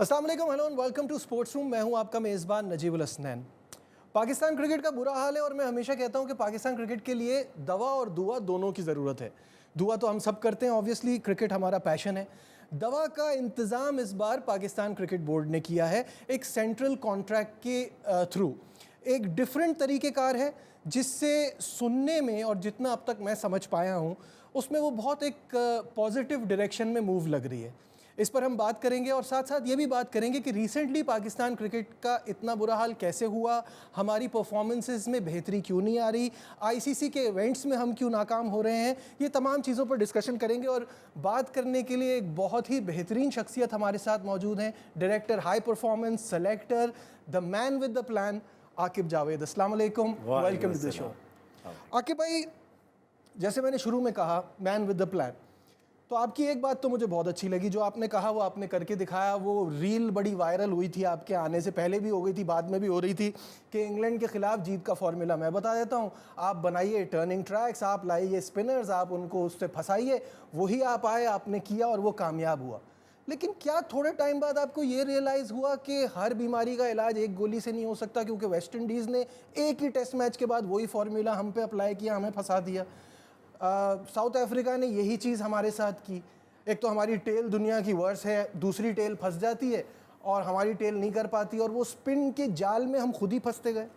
अस्सलाम वालेकुम, hello and welcome to sports room. मैं हूं आपका मेज़बान नजीबुल हसनैन। पाकिस्तान क्रिकेट का बुरा हाल है और मैं हमेशा कहता हूं कि पाकिस्तान क्रिकेट के लिए दवा और दुआ दोनों की ज़रूरत है। दुआ तो हम सब करते हैं, ऑब्वियसली क्रिकेट हमारा पैशन है। दवा का इंतज़ाम इस बार पाकिस्तान क्रिकेट बोर्ड ने किया है एक सेंट्रल कॉन्ट्रैक्ट के थ्रू। एक डिफरेंट तरीक़ेकार है जिससे सुनने में और जितना अब तक मैं समझ पाया हूँ उसमें वो बहुत एक पॉजिटिव डायरेक्शन में मूव लग रही है। इस पर हम बात करेंगे और साथ साथ ये भी बात करेंगे कि रिसेंटली पाकिस्तान क्रिकेट का इतना बुरा हाल कैसे हुआ, हमारी परफॉर्मेंसेस में बेहतरी क्यों नहीं आ रही, आईसीसी के इवेंट्स में हम क्यों नाकाम हो रहे हैं। ये तमाम चीज़ों पर डिस्कशन करेंगे और बात करने के लिए एक बहुत ही बेहतरीन शख्सियत हमारे साथ मौजूद हैं, director high performance selector, the man with the plan, Aqib Javed. अस्सलाम वालेकुम, welcome to the show. Aqib भाई, जैसे मैंने शुरू में कहा मैन विद द प्लान, तो आपकी एक बात तो मुझे बहुत अच्छी लगी, जो आपने कहा वो आपने करके दिखाया। वो रील बड़ी वायरल हुई थी, आपके आने से पहले भी हो गई थी, बाद में भी हो रही थी, कि इंग्लैंड के खिलाफ जीत का फॉर्मूला मैं बता देता हूँ। आप बनाइए टर्निंग ट्रैक्स, आप लाइए स्पिनर्स, आप उनको उससे फंसाइए, वही आप आए, आपने किया और वो कामयाब हुआ। लेकिन क्या थोड़े टाइम बाद आपको ये रियलाइज़ हुआ कि हर बीमारी का इलाज एक गोली से नहीं हो सकता, क्योंकि वेस्ट इंडीज़ ने एक ही टेस्ट मैच के बाद वही फार्मूला हम पे अप्लाई किया, हमें फंसा दिया। साउथ अफ्रीका ने यही चीज़ हमारे साथ की। एक तो हमारी टेल दुनिया की वर्स है, दूसरी टेल फंस जाती है और हमारी टेल नहीं कर पाती, और वो स्पिन के जाल में हम खुद ही फंसते गए।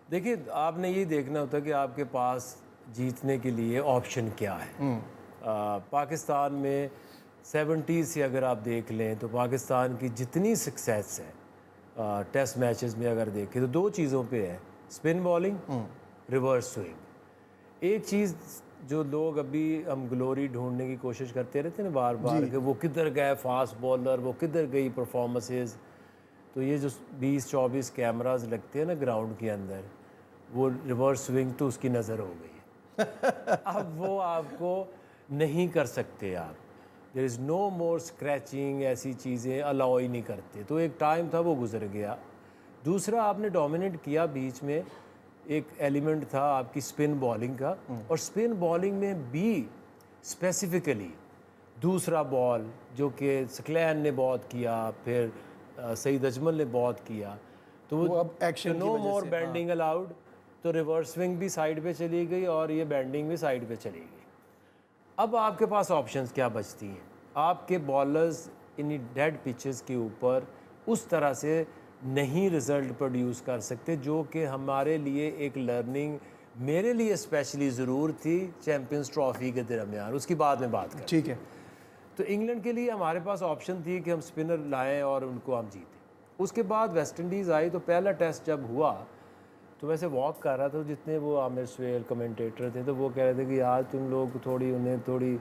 देखिए, आपने ये देखना होता है कि आपके पास जीतने के लिए ऑप्शन क्या है। पाकिस्तान में 70 से अगर आप देख लें तो पाकिस्तान की जितनी सक्सेस है टेस्ट मैचेस में अगर देखें तो दो चीज़ों पे है, स्पिन बॉलिंग, रिवर्स स्विंग। एक चीज़ जो लोग अभी हम ग्लोरी ढूंढने की कोशिश करते रहते हैं ना बार बार, कि वो किधर गए फास्ट बॉलर, वो किधर गई परफॉर्मेंसेस, तो ये जो 20-24 कैमरास लगते हैं ना ग्राउंड के अंदर, वो रिवर्स स्विंग तो उसकी नज़र हो गई है। अब वो आपको नहीं कर सकते आप, there is no more scratching, ऐसी चीज़ें अलाउ ही नहीं करते। तो एक टाइम था वो गुजर गया। दूसरा, आपने डोमिनेट किया, बीच में एक एलिमेंट था आपकी स्पिन बॉलिंग का, और स्पिन बॉलिंग में भी स्पेसिफिकली दूसरा बॉल जो कि स्क्लैन ने बहुत किया, फिर सईद अजमल ने बहुत किया, तो वो अब एक्शन नो मोर बेंडिंग अलाउड, तो रिवर्स स्विंग भी साइड पे चली गई और ये बेंडिंग भी साइड पे चली गई। अब आपके पास ऑप्शंस क्या बचती हैं? आपके बॉलर्स इन डेड पिचेस के ऊपर उस तरह से नहीं रिज़ल्ट प्रोड्यूस कर सकते, जो कि हमारे लिए एक लर्निंग, मेरे लिए स्पेशली ज़रूर थी चैम्पियंस ट्रॉफी के दरमियान, उसकी बाद में बात करें। ठीक है। तो इंग्लैंड के लिए हमारे पास ऑप्शन थी कि हम स्पिनर लाएं और उनको हम जीतें। उसके बाद वेस्ट इंडीज़ आई, तो पहला टेस्ट जब हुआ तो वैसे वॉक कर रहा था, जितने वो आमिर सुहेल कमेंटेटर थे तो वो कह रहे थे कि यार तुम लोग थोड़ी उन्हें थोड़ी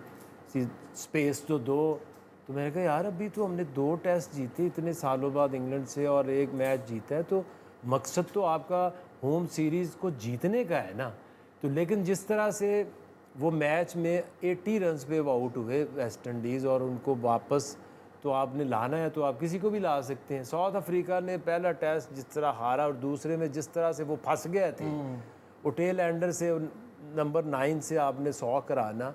सी स्पेस तो दो। तो मैंने कहा यार अभी तो हमने 2 टेस्ट जीते इतने सालों बाद इंग्लैंड से और 1 मैच जीता है, तो मकसद तो आपका होम सीरीज़ को जीतने का है ना। तो लेकिन जिस तरह से वो मैच में 80 रन्स पे वो आउट हुए वेस्ट इंडीज़, और उनको वापस तो आपने लाना है तो आप किसी को भी ला सकते हैं। साउथ अफ्रीका ने पहला टेस्ट जिस तरह हारा और दूसरे में जिस तरह से वो फंस गए थे, वो टेल एंडर से नंबर 9 से आपने 100 कराना,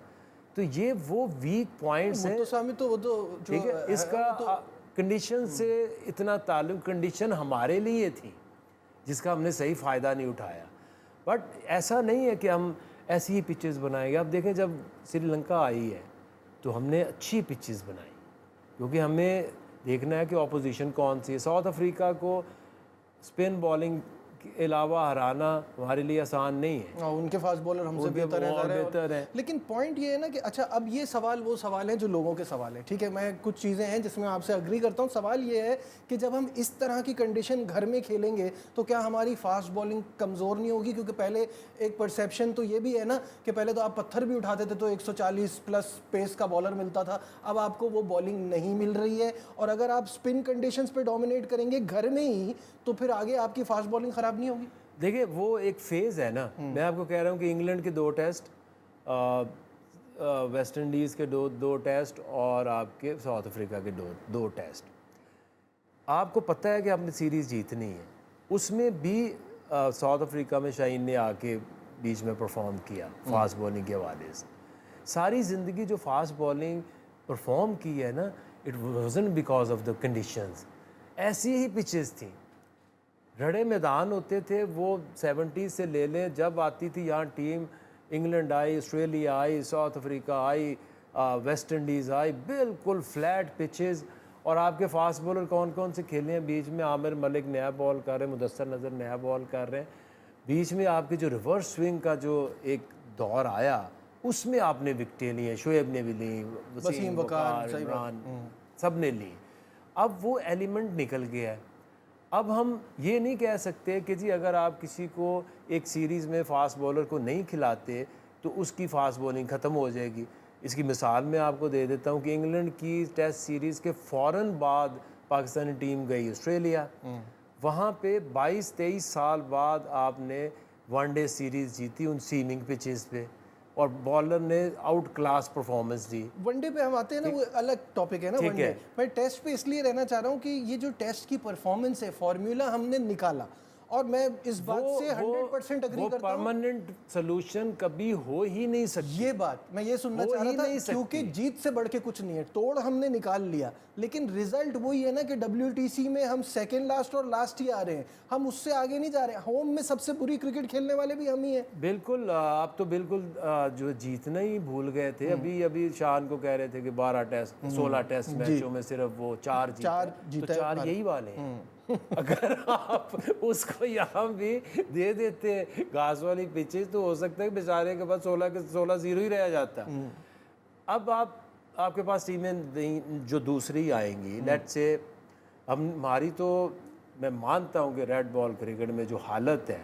तो ये वो वीक पॉइंट्स हैं। तो वो तो ठीक है, इसका कंडीशन से इतना ताल्लुक, कंडीशन हमारे लिए थी जिसका हमने सही फ़ायदा नहीं उठाया। बट ऐसा नहीं है कि हम ऐसी ही पिचेस बनाएंगे। अब देखें, जब श्रीलंका आई है तो हमने अच्छी पिचेस बनाई, क्योंकि हमें देखना है कि ऑपोजिशन कौन सी है। साउथ अफ्रीका को स्पिन बॉलिंग के अलावा हराना हमारे लिए आसान नहीं है। उनके फास्ट बॉलर हमसे बेहतर है। लेकिन पॉइंट ये है ना कि अच्छा, अब ये सवाल वो सवाल है जो लोगों के सवाल है। ठीक है, मैं कुछ चीज़ें हैं जिसमें आपसे अग्री करता हूँ। सवाल ये है कि जब हम इस तरह की कंडीशन घर में खेलेंगे तो क्या हमारी फास्ट बॉलिंग कमज़ोर नहीं होगी? क्योंकि पहले एक परसेप्शन तो ये भी है ना कि पहले तो आप पत्थर भी उठाते थे तो 140 प्लस पेस का बॉलर मिलता था, अब आपको वो बॉलिंग नहीं मिल रही है। और अगर आप स्पिन कंडीशंस पे डोमिनेट करेंगे घर में ही, तो फिर आगे आपकी फास्ट बॉलिंग ख़राब नहीं होगी। देखिए, वो एक फेज़ है ना। मैं आपको कह रहा हूँ कि इंग्लैंड के 2 टेस्ट, वेस्ट इंडीज़ के दो टेस्ट और आपके साउथ अफ्रीका के दो टेस्ट, आपको पता है कि आपने सीरीज़ जीतनी है। उसमें भी साउथ अफ्रीका में शाहीन ने आके बीच में परफॉर्म किया फास्ट बॉलिंग के हवाले से। सारी ज़िंदगी जो फास्ट बॉलिंग परफॉर्म की है ना, it wasn't because of the conditions, ऐसी ही पिचेस थी, रड़े मैदान होते थे। वो 70 से ले लें, जब आती थी यहाँ टीम, इंग्लैंड आई, ऑस्ट्रेलिया आई, साउथ अफ्रीका आई, वेस्ट इंडीज़ आई, बिल्कुल फ्लैट पिचेस। और आपके फास्ट बॉलर कौन कौन से खेले हैं बीच में? आमिर मलिक नया बॉल कर रहे हैं, मुदस्सर नज़र नया बॉल कर रहे हैं। बीच में आपके जो रिवर्स स्विंग का जो एक दौर आया, उसमें आपने विकटें ली हैं, शोएब ने भी ली, वसीम वकार, इमरान, सब ने ली। अब वो एलिमेंट निकल गया है। अब हम ये नहीं कह सकते कि जी अगर आप किसी को एक सीरीज़ में फ़ास्ट बॉलर को नहीं खिलाते तो उसकी फ़ास्ट बॉलिंग ख़त्म हो जाएगी। इसकी मिसाल मैं आपको दे देता हूँ कि इंग्लैंड की टेस्ट सीरीज़ के फ़ौरन बाद पाकिस्तानी टीम गई ऑस्ट्रेलिया, वहाँ पे 22-23 साल बाद आपने वनडे सीरीज़ जीती उन सीमिंग पिचेस पे, और बॉलर ने आउट क्लास परफॉर्मेंस दी। वनडे पे हम आते हैं ना, वो अलग टॉपिक है ना वनडे। मैं टेस्ट पे इसलिए रहना चाह रहा हूँ कि ये जो टेस्ट की परफॉर्मेंस है, फॉर्मूला हमने निकाला, और मैं इस बात से 100% एग्री करता हूँ। परमानेंट सोल्यूशन कभी हो ही नहीं सकती। ये बात मैं ये सुनना चाह रहा था, क्योंकि जीत से बढ़ के कुछ नहीं है। तोड़ हमने निकाल लिया, लेकिन रिजल्ट वही है ना कि WTC में हम सेकंड लास्ट और लास्ट ही आ रहे हैं, हम उससे आगे नहीं जा रहे। होम में सबसे बुरी क्रिकेट खेलने वाले भी हम ही हैं। बिल्कुल, आप तो बिल्कुल जो जीतना ही भूल गए थे। अभी शान को कह रहे थे कि 12 टेस्ट 16 टेस्ट मैचों में सिर्फ वो 4 जीते, तो 4 यही वाले हैं। अगर आप उसको यहाँ भी दे देते घास वाली पिचेस, तो हो सकता है बेचारे के पास 16-0 ही रह जाता। अब आपके पास टीमें जो दूसरी आएंगी, लेट्स से हमारी, तो मैं मानता हूँ कि रेड बॉल क्रिकेट में जो हालत है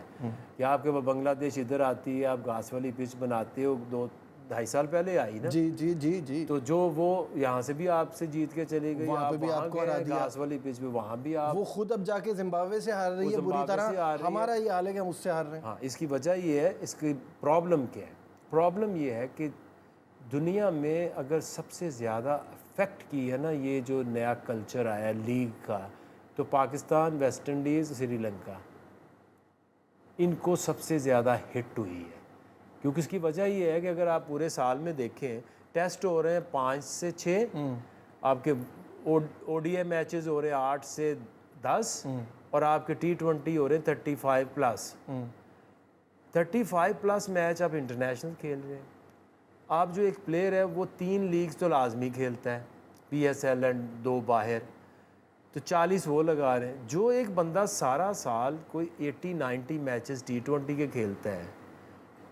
कि आपके बांग्लादेश इधर आती है, आप घास वाली पिच बनाते हो, 2-2.5 साल पहले आई ना। जी जी जी जी। तो जो वो यहाँ से भी आपसे जीत के चली गई, वहाँ पे भी आपको हरा दिया, घास वाली पिच पे वहाँ भी आप, वो खुद अब जाके जिम्बाब्वे से हार रही है बुरी तरह। हमारा ये हाल है कि हम उससे हार रहे हैं। हाँ, इसकी वजह ये है, इसकी प्रॉब्लम क्या है? प्रॉब्लम ये है कि दुनिया में अगर सबसे ज़्यादा अफेक्ट की है ना ये जो नया कल्चर आया लीग का, तो पाकिस्तान, वेस्ट इंडीज़, श्रीलंका, इनको सबसे ज़्यादा हिट हुई है। क्योंकि इसकी वजह ये है कि अगर आप पूरे साल में देखें, टेस्ट हो रहे हैं 5 से 6, आपके ODI मैचेस हो रहे हैं 8 से 10, और आपके T20 हो रहे हैं 35+। मैच आप इंटरनेशनल खेल रहे हैं। आप जो एक प्लेयर है वो 3 लीग्स तो लाजमी खेलता है, PSL एंड 2 बाहर, तो 40 वो लगा रहे हैं। जो एक बंदा सारा साल कोई 80-90 मैचेस T20 के खेलता है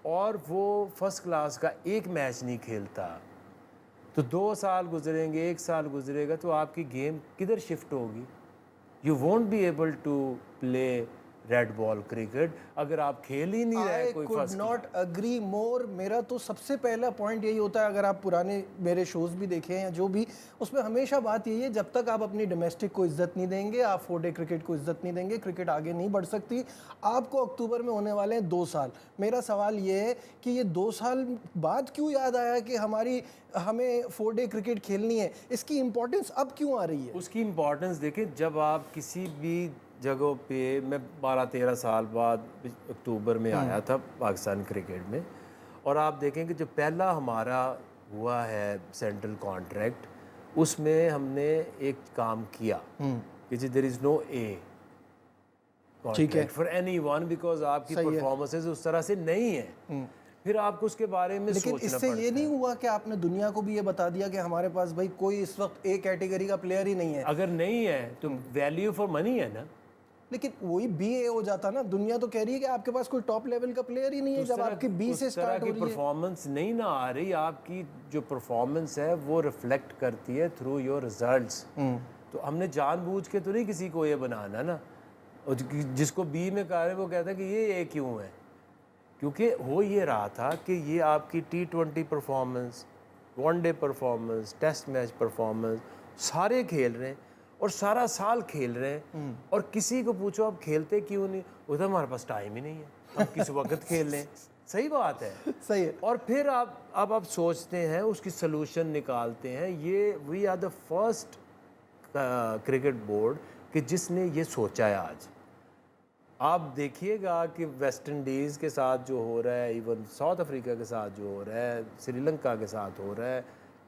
और वो फर्स्ट क्लास का एक मैच नहीं खेलता, तो 2 साल गुजरेंगे, 1 साल गुजरेगा, तो आपकी गेम किधर शिफ्ट होगी? You won't be able to play red ball cricket अगर आप खेल ही नहीं रहे कोई first. I could not agree more। मेरा तो सबसे पहला पॉइंट यही होता है, अगर आप पुराने मेरे शोज़ भी देखें या जो भी, उसमें हमेशा बात यही है, जब तक आप अपनी डोमेस्टिक को इज्जत नहीं देंगे, आप 4-डे क्रिकेट को इज्जत नहीं देंगे, क्रिकेट आगे नहीं बढ़ सकती। आपको अक्टूबर में होने वाले हैं 2 साल। मेरा सवाल ये है कि ये 2 साल बाद क्यों याद आया कि हमें 4-डे क्रिकेट खेलनी है? इसकी इंपॉर्टेंस अब क्यों आ रही है? उसकी इंपॉर्टेंस देखें, जब आप किसी भी जगहों पे, मैं 12-13 साल बाद अक्टूबर में आया था पाकिस्तान क्रिकेट में, और आप देखें कि जो पहला हमारा हुआ है सेंट्रल कॉन्ट्रैक्ट, उसमें हमने एक काम किया कि जी there is no a contract for anyone, because आपकी परफॉर्मेंसेस उस तरह से नहीं है। फिर आपको उसके बारे में लेकिन इससे ये नहीं हुआ कि आपने दुनिया को भी ये बता दिया कि हमारे पास भाई कोई इस वक्त ए कैटेगरी का प्लेयर ही नहीं है? अगर नहीं है तो वैल्यू फॉर मनी है ना। लेकिन वही BA हो जाता ना। दुनिया तो कह रही है कि आपके पास कोई टॉप लेवल का प्लेयर ही नहीं है जब आपकी B से स्टार्ट हो रही है। परफॉर्मेंस नहीं ना आ रही, आपकी जो परफॉर्मेंस है वो रिफ्लेक्ट करती है थ्रू योर रिजल्ट्स। तो हमने जानबूझ के तो नहीं किसी को ये बनाना ना, और जिसको B में कह रहे हैं वो कहता है कि ये A क्यों है, क्योंकि हो ये रहा था कि ये आपकी T20 performance, one day performance, test match performance सारे खेल रहे हैं और सारा साल खेल रहे हैं, और किसी को पूछो आप खेलते क्यों नहीं, उधर हमारे पास टाइम ही नहीं है, हम किस वक्त खेल लें। सही बात है, सही है। और फिर आप सोचते हैं, उसकी सलूशन निकालते हैं। ये we are the first cricket board कि जिसने ये सोचा है। आज आप देखिएगा कि वेस्ट इंडीज़ के साथ जो हो रहा है, इवन साउथ अफ्रीका के साथ जो हो रहा है, श्रीलंका के साथ हो रहा है,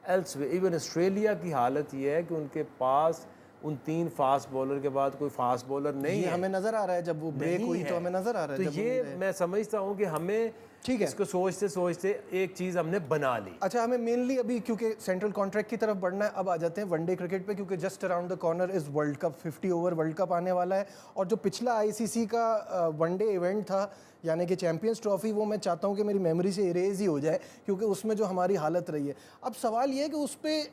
एल्सवे इवन ऑस्ट्रेलिया की हालत ये है कि उनके पास उन 3 फास्ट बॉलर के बाद कोई फास्ट बॉलर नहीं ये है। हमें नजर आ रहा है जब वो ब्रेक नहीं हुई है। तो हमें नजर आ रहा है तो जब ये मैं समझता हूँ कि हमें ठीक है। इसको सोचते सोचते एक चीज़ हमने बना ली। अच्छा, हमें मेनली अभी क्योंकि सेंट्रल कॉन्ट्रैक्ट की तरफ बढ़ना है, अब आ जाते हैं वनडे क्रिकेट पे, क्योंकि just around the corner is world cup, 50 over world cup आने वाला है। और जो पिछला आईसीसी का वनडे इवेंट था यानी कि चैंपियंस ट्रॉफी, वो मैं चाहता हूँ कि मेरी मेमोरी से इरेज ही हो जाए, क्योंकि उसमें जो हमारी हालत रही है। अब सवाल ये है कि उस पर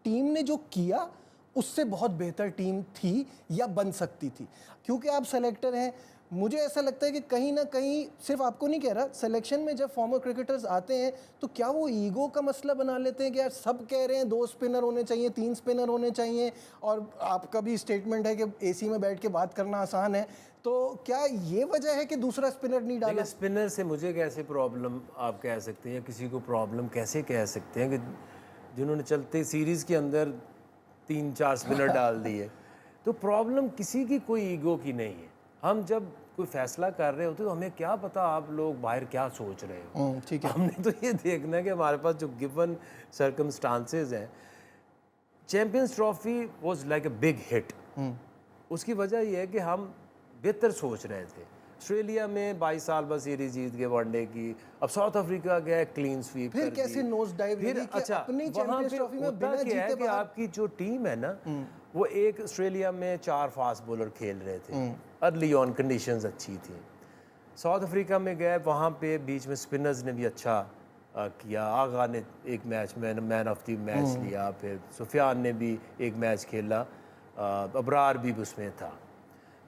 टीम ने जो किया उससे बहुत बेहतर टीम थी या बन सकती थी, क्योंकि आप सेलेक्टर हैं। मुझे ऐसा लगता है कि कहीं ना कहीं, सिर्फ आपको नहीं कह रहा, सिलेक्शन में जब फॉर्मर क्रिकेटर्स आते हैं तो क्या वो ईगो का मसला बना लेते हैं कि यार सब कह रहे हैं 2 स्पिनर होने चाहिए, 3 स्पिनर होने चाहिए, और आपका भी स्टेटमेंट है कि एसी में बैठ के बात करना आसान है, तो क्या ये वजह है कि दूसरा स्पिनर नहीं डाला? स्पिनर से मुझे कैसे प्रॉब्लम आप कह सकते हैं, या किसी को प्रॉब्लम कैसे कह सकते हैं कि जिन्होंने चलते सीरीज़ के अंदर 3-4 स्पिनर डाल दिए। तो प्रॉब्लम किसी की कोई ईगो की नहीं है। हम जब कोई फैसला कर रहे होते तो हमें क्या पता आप लोग बाहर क्या सोच रहे हो। ठीक है। हमने तो ये देखना है कि हमारे पास जो गिवन सर्कमस्टांसेस हैं, champions trophy was like a big hit. उसकी वजह यह है कि हम बेहतर सोच रहे थे। ऑस्ट्रेलिया में 22 साल बाद सीरीज जीत गए वनडे की, अब साउथ अफ्रीका गया क्लीन स्वीप फिर कर कैसे दी। नोज डाइव फिर अच्छा, अपनी वहाँ चैंपियंस पे ट्रॉफी में होता बिना क्या है जीते कि आपकी जो टीम है ना, वो एक ऑस्ट्रेलिया में 4 फास्ट बॉलर खेल रहे थे, अर्ली ऑन कंडीशंस अच्छी थी। साउथ अफ्रीका में गए, वहाँ पे बीच में स्पिनर्स ने भी अच्छा किया। आगा ने एक मैच में मैन ऑफ द मैच लिया, फिर सुफियान ने भी एक मैच खेला, अबरार भी उसमें था।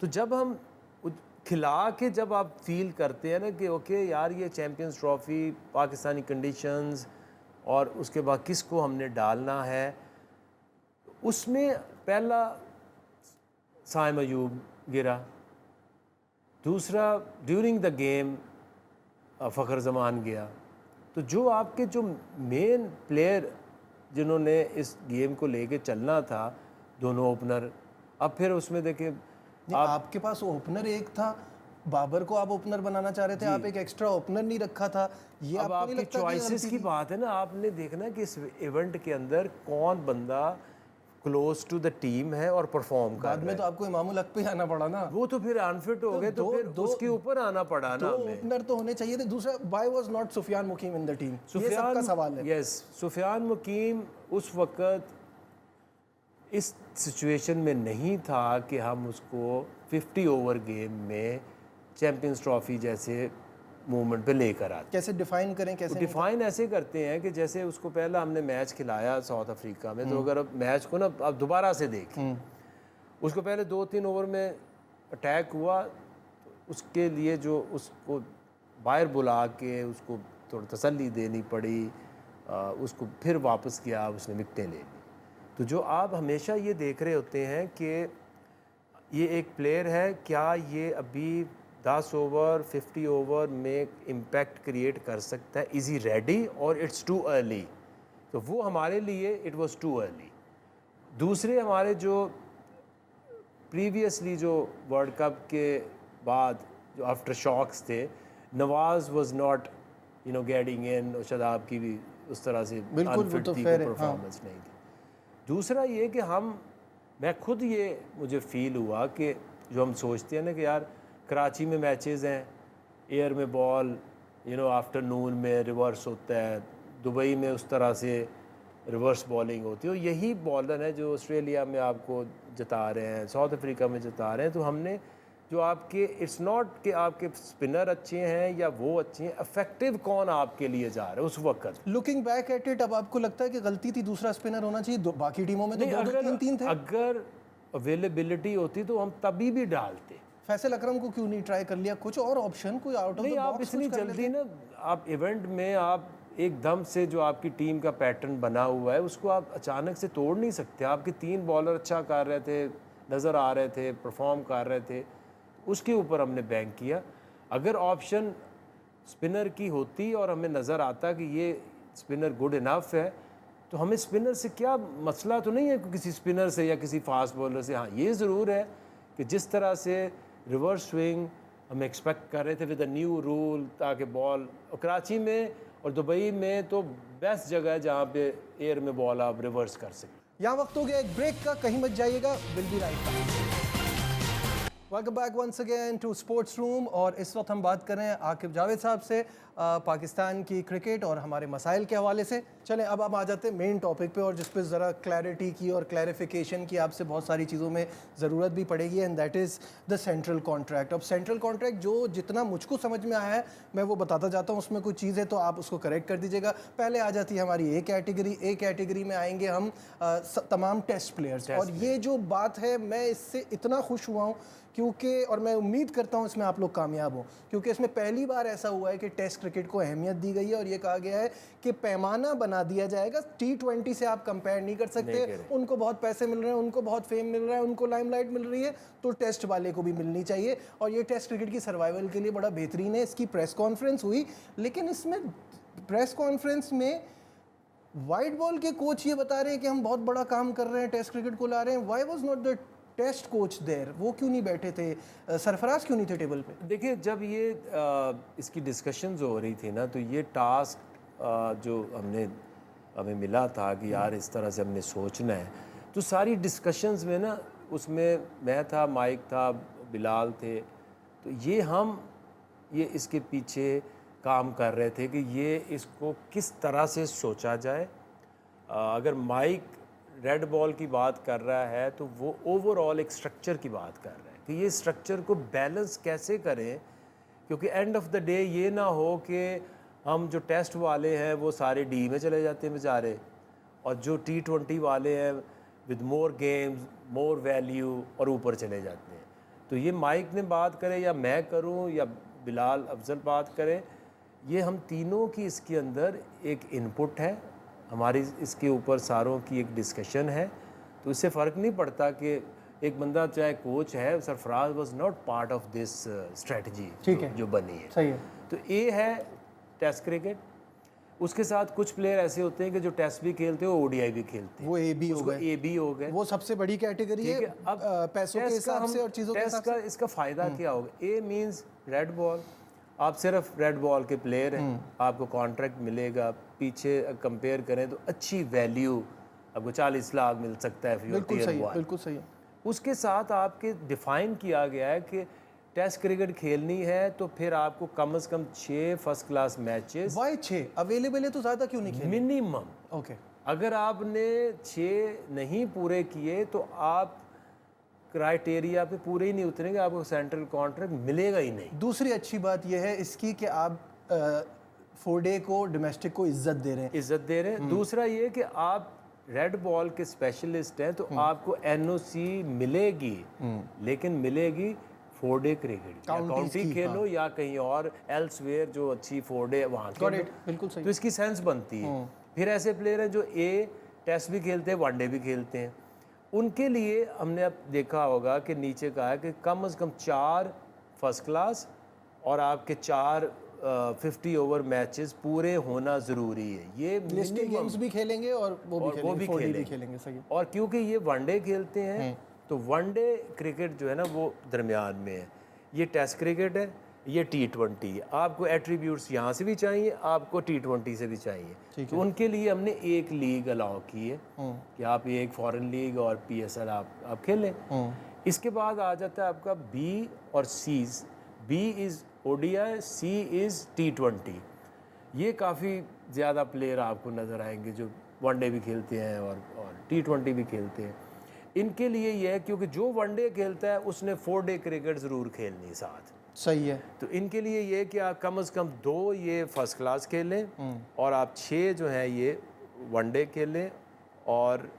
तो जब हम खिला के जब आप फील करते हैं ना कि ओके यार ये चैंपियंस ट्रॉफी, पाकिस्तानी कंडीशंस, और उसके बाद किसको हमने डालना है, उसमें पहला साइम अयूब गिरा, दूसरा during the game Fakhar Zaman गया। तो जो आपके जो मेन प्लेयर जिन्होंने इस गेम को लेके चलना था, दोनों ओपनर, अब फिर उसमें देखें आपके पास ओपनर एक था, बाबर को आप ओपनर बनाना चाह रहे थे, आप एक एक्स्ट्रा ओपनर नहीं रखा था। ये अब आपको नहीं आपकी लगता कि चॉइसेस गलती की थी? बात है ना, आपने देखना कि इस इवेंट के अंदर कौन बंदा क्लोज टू द टीम है और परफॉर्म कर बाद रहा में है। तो आपको इमामुल हक पे आना पड़ा ना। वो तो फिर अनफिट हो गए, तो फिर उसके ऊपर आना पड़ा ना 2 हमें। ओपनर तो होने चाहिए थे। दूसरा, why was not Sufiyan Muqeem in the team? ये सबका सवाल है। यस, सुफियान मुकीम उस वक्त इस सिचुएशन में नहीं था कि हम उसको 50 ओवर गेम में चैंपियंस ट्रॉफी जैसे मूवमेंट पे लेकर आते। कैसे डिफाइन करें, कैसे डिफाइन ऐसे करते हैं कि जैसे उसको पहला हमने मैच खिलाया साउथ अफ्रीका में, तो अगर अब मैच को ना आप दोबारा से देखें, उसको पहले 2-3 ओवर में अटैक हुआ, तो उसके लिए जो उसको बाहर बुला के उसको थोड़ी तसल्ली देनी पड़ी, उसको फिर वापस किया, उसने विकटें ले ली। तो जो आप हमेशा ये देख रहे होते हैं कि ये एक प्लेयर है, क्या ये अभी 10 ओवर 50 ओवर में इम्पैक्ट क्रिएट कर सकता है, इज़ ही रेडी और इट्स टू अर्ली। तो वो हमारे लिए इट वाज टू अर्ली। दूसरे हमारे जो प्रीवियसली जो वर्ल्ड कप के बाद जो आफ्टर शॉक्स थे, Nawaz was not getting in, और शादाब की भी उस तरह से अनफिट थी, परफॉर्मेंस नहीं थी। दूसरा ये कि मैं खुद ये मुझे फ़ील हुआ कि जो हम सोचते हैं ना कि यार कराची में मैचेस हैं, एयर में बॉल आफ्टरनून में रिवर्स होता है, दुबई में उस तरह से रिवर्स बॉलिंग होती है, और यही बॉलर है जो ऑस्ट्रेलिया में आपको जता रहे हैं, साउथ अफ्रीका में जता रहे हैं। तो हमने जो आपके, इट्स नॉट कि आपके स्पिनर अच्छे हैं या वो अच्छे हैं, इफेक्टिव कौन आपके लिए जा रहा है उस वक्त। लुकिंग बैक एट इट, अब आपको लगता है कि गलती थी दूसरा स्पिनर होना चाहिए? बाकी टीमों में तो 2-2-3-3 थे। अगर अवेलेबिलिटी होती तो हम तभी भी डालते। फैसल अकरम को क्यों नहीं ट्राई कर लिया? कुछ और ऑप्शन, कोई आउट ऑफ द बॉक्स? आप इतनी जल्दी ना, आप इवेंट में आप एकदम से जो आपकी टीम का पैटर्न बना हुआ है उसको आप अचानक से तोड़ नहीं सकते। आपके 3 बॉलर अच्छा कर रहे थे, नज़र आ रहे थे, परफॉर्म कर रहे थे, उसके ऊपर हमने बैंक किया। अगर ऑप्शन स्पिनर की होती और हमें नज़र आता कि ये स्पिनर गुड इनफ है, तो हमें स्पिनर से क्या मसला तो नहीं है, किसी स्पिनर से या किसी फास्ट बॉलर से। हाँ, ये ज़रूर है कि जिस तरह से रिवर्स स्विंग हम एक्सपेक्ट कर रहे थे विद द न्यू रूल, ताकि बॉल, और कराची में और दुबई में तो बेस्ट जगह है जहाँ पे एयर में बॉल आप रिवर्स कर सकते। यहाँ वक्त हो गया एक ब्रेक का, कहीं मत जाइएगा, will be right back. Welcome back once again to sports room. और इस वक्त हम बात कर रहे हैं आकिब जावेद साहब से पाकिस्तान की क्रिकेट और हमारे मसाइल के हवाले से। चलें अब हम आ जाते हैं मेन टॉपिक पे, और जिस पे ज़रा क्लैरिटी की और क्लैरिफिकेशन की आपसे बहुत सारी चीज़ों में ज़रूरत भी पड़ेगी, and that is the central contract. अब सेंट्रल कॉन्ट्रैक्ट जो जितना मुझको समझ में आया है मैं वो बताता जाता हूँ, उसमें कोई चीज़ है तो आप उसको करेक्ट कर दीजिएगा। पहले आ जाती है हमारी ए कैटेगरी में आएंगे हम तमाम टेस्ट प्लेयर्स। और ये जो बात है, मैं इससे इतना खुश हुआ हूँ क्योंकि, और मैं उम्मीद करता हूँ इसमें आप लोग कामयाब हो, क्योंकि इसमें पहली बार ऐसा हुआ है कि टेस्ट क्रिकेट को अहमियत दी गई है और ये कहा गया है कि पैमाना बना दिया जाएगा। T20 से आप कंपेयर नहीं कर सकते, उनको बहुत पैसे मिल रहे हैं, उनको बहुत फेम मिल रहा है, उनको लाइमलाइट मिल रही है, तो टेस्ट वाले को भी मिलनी चाहिए। और ये टेस्ट क्रिकेट की सर्वाइवल के लिए बड़ा बेहतरीन है। इसकी प्रेस कॉन्फ्रेंस हुई, लेकिन इसमें प्रेस कॉन्फ्रेंस में वाइट बॉल के कोच ये बता रहे हैं कि हम बहुत बड़ा काम कर रहे हैं, टेस्ट क्रिकेट को ला रहे हैं। Why was not the test coach there? वो क्यों नहीं बैठे थे? सरफराज क्यों नहीं थे टेबल पे? देखिए, जब ये इसकी डिस्कशंस हो रही थी ना, तो ये टास्क जो हमें मिला था कि यार इस तरह से हमने सोचना है, तो सारी डिस्कशंस में ना, उसमें मैं था, माइक था, बिलाल थे, तो ये इसके पीछे काम कर रहे थे कि ये इसको किस तरह से सोचा जाए। अगर माइक रेड बॉल की बात कर रहा है तो वो ओवरऑल एक स्ट्रक्चर की बात कर रहा है कि ये स्ट्रक्चर को बैलेंस कैसे करें, क्योंकि एंड ऑफ द डे ये ना हो कि हम जो टेस्ट वाले हैं वो सारे डी में चले जाते हैं बेचारे, और जो T20 वाले हैं with more games more value और ऊपर चले जाते हैं। तो ये माइक ने बात करे या मैं करूं या बिलाल अफजल बात करे, ये हम तीनों की इसके अंदर एक इनपुट है, हमारी इसके ऊपर सारों की एक डिस्कशन है। तो इससे फ़र्क नहीं पड़ता कि एक बंदा चाहे कोच है, Sarfaraz was not part of this strategy जो बनी है। सही है। तो ये है टेस्ट क्रिकेट। उसके साथ कुछ प्लेयर ऐसे होते हैं कि जो टेस्ट भी खेलते हैं, ओडीआई भी खेलते हैं, वो ए बी हो गए, वो सबसे बड़ी कैटेगरी है। अब पैसों के हिसाब से और चीज़ों के हिसाब से इसका फ़ायदा क्या होगा? ए मीन्स रेड बॉल, आप सिर्फ रेड बॉल के प्लेयर हैं, आपको कॉन्ट्रैक्ट मिलेगा। पीछे कंपेयर करें तो अच्छी वैल्यू आपको 40 लाख मिल सकता है। बिल्कुल सही है, बिल्कुल सही है। उसके साथ आपके डिफाइन किया गया है कि टेस्ट क्रिकेट खेलनी है तो फिर आपको कम से कम 6 first class matches. Why 6 available है तो ज़्यादा क्यों नहीं खेले? मिनिमम। ओके। अगर आपने 6 नहीं पूरे किए तो आप क्राइटेरिया पे पूरे ही नहीं उतरेंगे, आपको सेंट्रल कॉन्ट्रैक्ट मिलेगा ही नहीं। दूसरी अच्छी बात यह है इसकी कि आप 4 डे को, डोमेस्टिक को इज्जत दे रहे हैं। दूसरा ये कि आप रेड बॉल के स्पेशलिस्ट हैं, तो आपको NOC मिलेगी, लेकिन मिलेगी 4 डे क्रिकेट, काउंटी खेलो या कहीं और एल्सवेयर जो अच्छी 4 डे वहाँ खेलो। बिल्कुल सही। तो इसकी सेंस बनती है। फिर ऐसे प्लेयर हैं जो टेस्ट भी खेलते हैं, 1 डे भी खेलते हैं, उनके लिए हमने अब देखा होगा कि नीचे कहा है कि कम से कम 4 फर्स्ट क्लास और आपके 4 50 ओवर मैचेस पूरे होना ज़रूरी है। ये लिस्टेड गेम्स भी खेलेंगे और वो भी खेलेंगे। सही है। और क्योंकि ये 1 डे खेलते हैं तो 1 डे क्रिकेट जो है ना वो दरमियान में है। ये टेस्ट क्रिकेट है, ये T20 है। आपको एट्रीब्यूट्स यहाँ से भी चाहिए, आपको T20 से भी चाहिए। तो उनके लिए हमने एक लीग अलाउ की है कि आप ये एक फॉरेन लीग और PSL आप खेलें। इसके बाद आ जाता है आपका B और C's। B is ODI, C is T20। ये काफ़ी ज़्यादा प्लेयर आपको नज़र आएंगे जो 1 डे भी खेलते हैं और T20 भी खेलते हैं। इनके लिए ये है क्योंकि जो 1 डे खेलता है उसने 4 डे क्रिकेट ज़रूर खेलनी साथ। सही है। तो इनके लिए ये कि आप कम से कम 2 ये फर्स्ट क्लास खेलें और आप 6 जो है ये 1 डे खेलें, और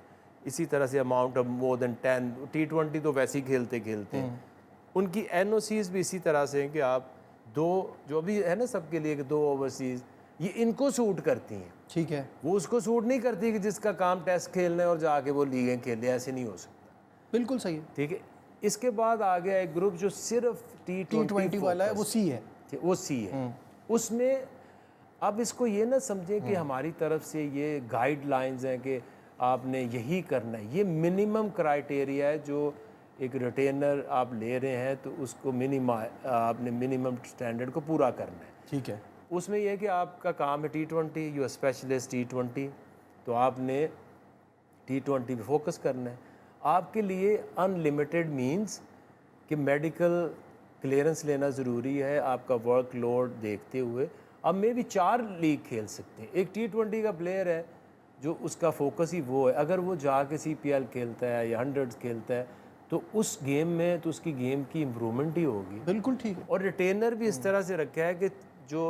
इसी तरह से amount of more than 10। T20 तो वैसे ही खेलते हैं। उनकी NOCs भी इसी तरह से हैं कि आप 2 जो भी है ना सबके लिए कि 2 ओवरसीज़, ये इनको सूट करती हैं। ठीक है। वो उसको सूट नहीं करती कि जिसका काम टेस्ट खेलना है और जाके वो लीगें खेले, ऐसे नहीं हो सकता। बिल्कुल सही है। ठीक है। इसके बाद आ गया एक ग्रुप जो सिर्फ T20 वाला है, वो C है। वो C है। उसने अब इसको ये ना समझे कि हमारी तरफ से ये गाइडलाइंस हैं कि आपने यही करना है। ये मिनिमम क्राइटेरिया है जो एक रिटेनर आप ले रहे हैं तो उसको आपने मिनिमम स्टैंडर्ड को पूरा करना है। ठीक है। उसमें यह है कि आपका काम है T20, यू स्पेशलिस्ट T20, तो आपने T20 पे फोकस करना है। आपके लिए अनलिमिटेड मींस कि मेडिकल क्लियरेंस लेना ज़रूरी है, आपका वर्कलोड देखते हुए अब मे भी 4 लीग खेल सकते हैं। एक T20 का प्लेयर है जो उसका फोकस ही वो है, अगर वो जाके CPL खेलता है या 100 खेलता है तो उस गेम में तो उसकी गेम की इम्प्रूवमेंट ही होगी। बिल्कुल ठीक है। और रिटेनर भी इस तरह से रखा है कि जो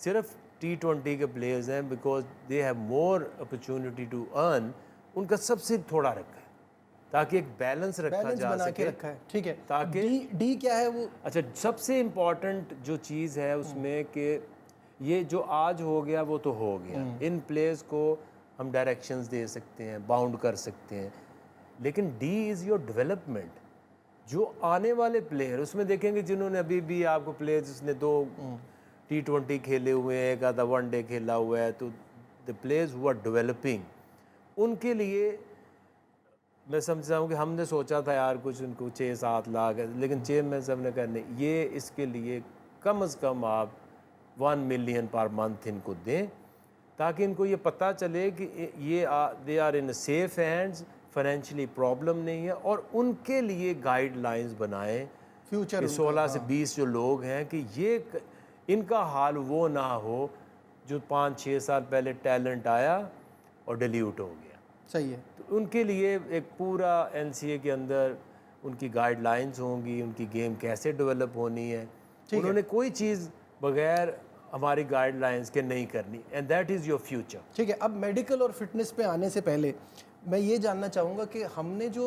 सिर्फ T20 के प्लेयर्स हैं, because they have more opportunity to earn, उनका सबसे थोड़ा रखा है ताकि एक बैलेंस रखा बैलेंस जा बना के सके। रखा है, ठीक है। ताकि डी क्या है वो? अच्छा, सबसे इम्पॉर्टेंट जो चीज़ है उसमें कि ये जो आज हो गया वो तो हो गया, इन प्लेयर्स को हम डायरेक्शंस दे सकते हैं, बाउंड कर सकते हैं, लेकिन डी इज़ योर डेवलपमेंट। जो आने वाले प्लेयर उसमें देखेंगे जिन्होंने अभी भी आपको प्लेयर्स जिसने 2 T20 खेले हुए हैं, एक आधा 1 डे खेला हुआ है, तो the players who are developing, उनके लिए मैं समझता हूँ कि हमने सोचा था यार कुछ उनको 6-7 लाख है, लेकिन चेयरमैन साहब ने कहने ये इसके लिए कम से कम आप 1 मिलियन पर मंथ इनको दें ताकि इनको ये पता चले कि ये they are in safe hands, financially problem नहीं है, और उनके लिए गाइडलाइंस बनाएं फ्यूचर 16 से 20 जो लोग हैं कि ये इनका हाल वो ना हो जो 5-6 साल पहले टैलेंट आया और डिल्यूट हो गया। सही है। तो उनके लिए एक पूरा NCA के अंदर उनकी गाइडलाइंस होंगी, उनकी गेम कैसे डेवलप होनी है, उन्होंने कोई चीज़ बगैर हमारी गाइडलाइंस के नहीं करनी, and that is your future. ठीक है। अब मेडिकल और फिटनेस पे आने से पहले मैं ये जानना चाहूँगा कि हमने जो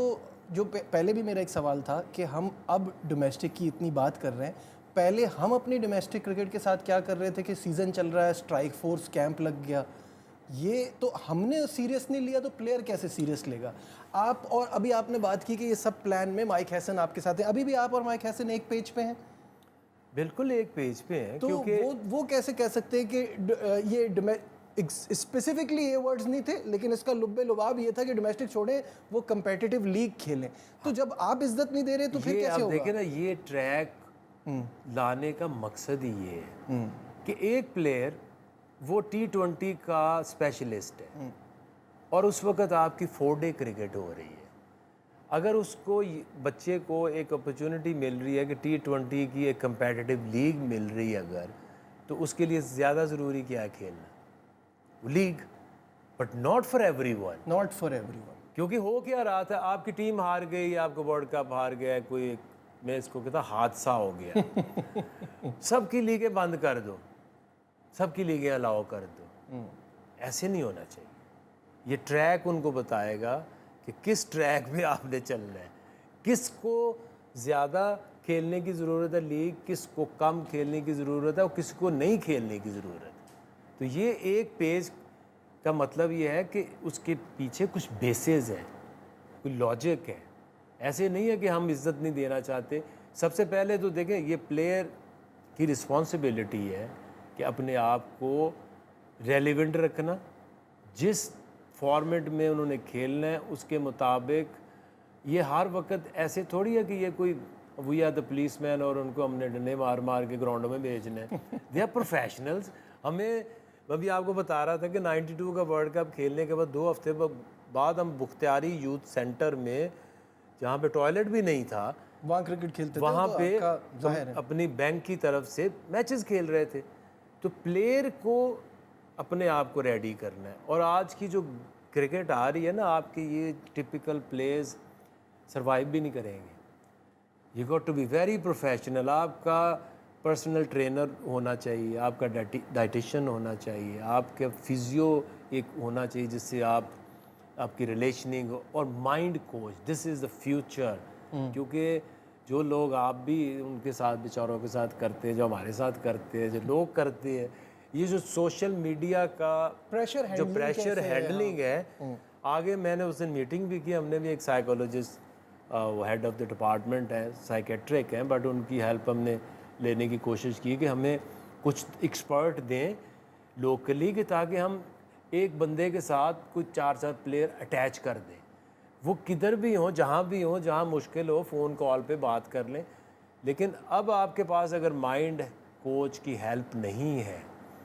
पहले भी मेरा एक सवाल था कि हम अब डोमेस्टिक की इतनी बात कर रहे हैं, पहले हम अपनी डोमेस्टिक क्रिकेट के साथ क्या कर रहे थे कि सीज़न चल रहा है, स्ट्राइक फोर्स कैंप लग गया, ये तो हमने सीरियस नहीं लिया, तो प्लेयर कैसे सीरियस लेगा? आप और अभी आपने बात की कि ये सब प्लान में माइक हैसन आपके साथ है, अभी भी आप और माइक हैसन एक पेज पे हैं? बिल्कुल एक पेज पे हैं, तो क्योंकि वो कैसे कह सकते हैं कि ये स्पेसिफिकली ये वर्ड्स नहीं थे, लेकिन इसका लुब्बे लुबाब ये था कि डोमेस्टिक छोड़ें, वो कंपेटिटिव लीग खेलें। तो जब आप इज्जत नहीं दे रहे तो फिर ये कैसे आप होगा? देखें ना, ये ट्रैक लाने का मकसद ही ये है कि एक प्लेयर वो T20 का स्पेशलिस्ट है और उस वक्त आपकी 4 डे क्रिकेट हो रही है, अगर उसको बच्चे को एक अपॉर्चुनिटी मिल रही है कि T20 की एक कंपेटिटिव लीग मिल रही है अगर, तो उसके लिए ज़्यादा ज़रूरी क्या है खेलना league, but not for everyone. Not for everyone. क्योंकि हो क्या रहा था, आपकी टीम हार गई, आपको वर्ल्ड कप हार गया, कोई मैं इसको कहता हादसा हो गया सबकी लीगें बंद कर दो, सबकी लीगें अलाउ कर दो, ऐसे नहीं होना चाहिए। ये ट्रैक उनको बताएगा कि किस ट्रैक पे आपने चलना है, किसको ज़्यादा खेलने की ज़रूरत है लीग, किसको कम खेलने की ज़रूरत है और किसको नहीं खेलने की ज़रूरत है। तो ये एक पेज का मतलब ये है कि उसके पीछे कुछ बेसेस हैं, कोई लॉजिक है। ऐसे नहीं है कि हम इज़्ज़त नहीं देना चाहते। सबसे पहले तो देखें, ये प्लेयर की रिस्पॉन्सिबिलिटी है कि अपने आप को रेलिवेंट रखना, जिस फॉर्मेट में उन्होंने खेलना है उसके मुताबिक। ये हर वक्त ऐसे थोड़ी है कि ये कोई we are the policeman और उनको हमने डंडे मार मार के ग्राउंडों में भेजना है। They are professionals. हमें, मैं भी आपको बता रहा था कि 92 का वर्ल्ड कप खेलने के बाद 2 हफ्ते बाद हम बुख्तियारी यूथ सेंटर में, जहाँ पे टॉयलेट भी नहीं था, वहाँ क्रिकेट खेलते थे, वहाँ तो पे जाहिर है। अपनी बैंक की तरफ से मैचेस खेल रहे थे। तो प्लेयर को अपने आप को रेडी करना है। और आज की जो क्रिकेट आ रही है ना, आपके ये टिपिकल प्लेयर्स सरवाइव भी नहीं करेंगे। You got to be very professional. आपका पर्सनल ट्रेनर होना चाहिए, आपका डाइटिशियन होना चाहिए, आपका फिजियो एक होना चाहिए जिससे आपकी रिलेशनिंग और mind coach. This is the future. क्योंकि जो लोग आप भी उनके साथ बेचारों के साथ करते हैं, जो हमारे साथ करते हैं, जो लोग करते हैं, ये जो सोशल मीडिया का प्रेशर हैंडलिंग है। आगे मैंने उस दिन मीटिंग भी की, हमने भी एक psychologist, head of the department है, साइकेट्रिक हैं, बट उनकी हेल्प हमने लेने की कोशिश की कि हमें कुछ एक्सपर्ट दें लोकली, कि ताकि हम एक बंदे के साथ कुछ 4-4 प्लेयर अटैच कर दें। वो किधर भी हों, जहाँ मुश्किल हो, फ़ोन कॉल पे बात कर लें। लेकिन अब आपके पास अगर माइंड कोच की हेल्प नहीं है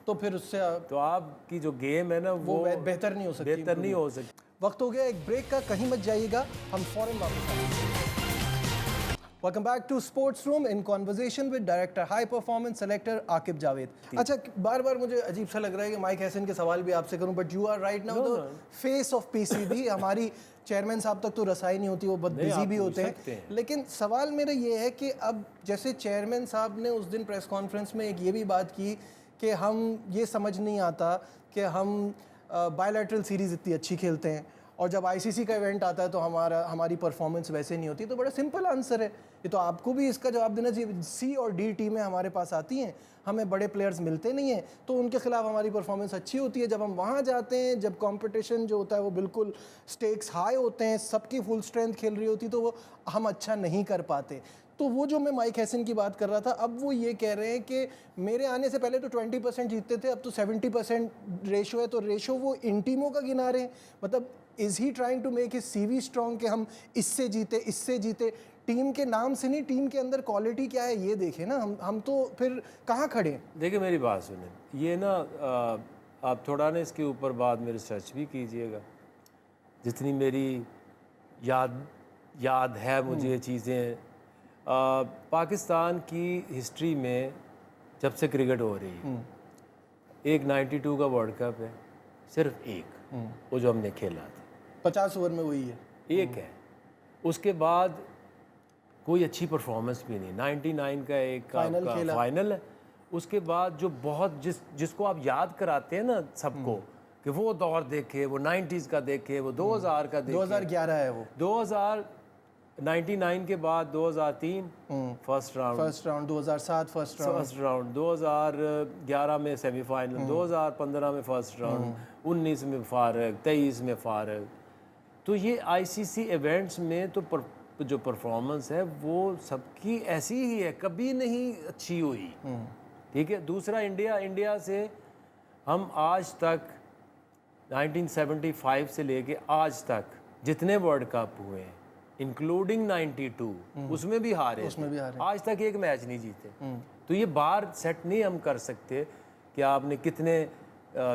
तो फिर उससे तो आपकी जो गेम है ना वो बेहतर नहीं हो सकती। वक्त हो गया एक ब्रेक का, कहीं मत जाइएगा, हम फौरन वापस आएंगे। Welcome back to sports room in conversation with director high performance selector Aqib Javed. अच्छा, बार बार मुझे अजीब सा लग रहा है कि माइक हैसन के सवाल भी आपसे करूं, but you are right now the face of PCB. हमारी चेयरमैन साहब तक तो रसाई नहीं होती, वो बहुत बिजी भी होते हैं। लेकिन सवाल मेरा ये है कि अब जैसे चेयरमैन साहब ने उस दिन प्रेस कॉन्फ्रेंस में एक ये भी बात की कि हम ये समझ नहीं आता कि हम बायलैटरल सीरीज़ इतनी अच्छी खेलते हैं और जब आईसीसी का इवेंट आता है तो हमारी परफॉर्मेंस वैसे नहीं होती। तो बड़ा सिंपल आंसर है, ये तो आपको भी इसका जवाब देना चाहिए। सी और डी टीमें हमारे पास आती हैं, हमें बड़े प्लेयर्स मिलते नहीं हैं, तो उनके खिलाफ हमारी परफॉर्मेंस अच्छी होती है। जब हम वहाँ जाते हैं, जब कंपटीशन जो होता है वो बिल्कुल स्टेक्स हाई होते हैं, सबकी फुल स्ट्रेंथ खेल रही होती, तो वो हम अच्छा नहीं कर पाते। तो वो जो मैं माइक हैसन की बात कर रहा था, अब वो ये कह रहे हैं कि मेरे आने से पहले तो 20% जीतते थे, अब तो 70% रेशो है। तो रेशो वो इन टीमों का गिना रहे हैं। मतलब is he trying to make his CV strong कि हम इससे जीते। टीम के नाम से नहीं, टीम के अंदर क्वालिटी क्या है ये देखें ना। हम तो फिर कहाँ खड़े हैं? देखिए मेरी बात सुने, ये ना आप थोड़ा ना इसके ऊपर बाद में रिसर्च भी कीजिएगा। जितनी मेरी याद है मुझे ये चीज़ें, पाकिस्तान की हिस्ट्री में जब से क्रिकेट हो रही है, एक 92 का वर्ल्ड कप है, सिर्फ एक, वो जो हमने खेला था 50 ओवर में, वही है, एक है। उसके बाद कोई अच्छी परफॉर्मेंस भी नहीं। 99 का एक फाइनल है। उसके बाद जो बहुत जिसको आप याद कराते हैं ना सबको कि वो दौर देखे, वो 90s का देखे, वो 2000 का देखे। 2011 है वो। 99 के बाद 2003 फर्स्ट राउंड, 2007 फर्स्ट राउंड, 2011 में सेमीफाइनल, 2015 में फर्स्ट राउंड, 19 में फारग, 23 में फारग। तो ये आईसीसी इवेंट्स में तो जो परफॉर्मेंस है वो सबकी ऐसी ही है, कभी नहीं अच्छी हुई। ठीक है। दूसरा, इंडिया से हम आज तक 1975 से लेके आज तक जितने वर्ल्ड कप हुए हैं, इंक्लूडिंग 92, उसमें भी हारे, आज तक एक मैच नहीं जीते। तो ये बार सेट नहीं हम कर सकते कि आपने कितने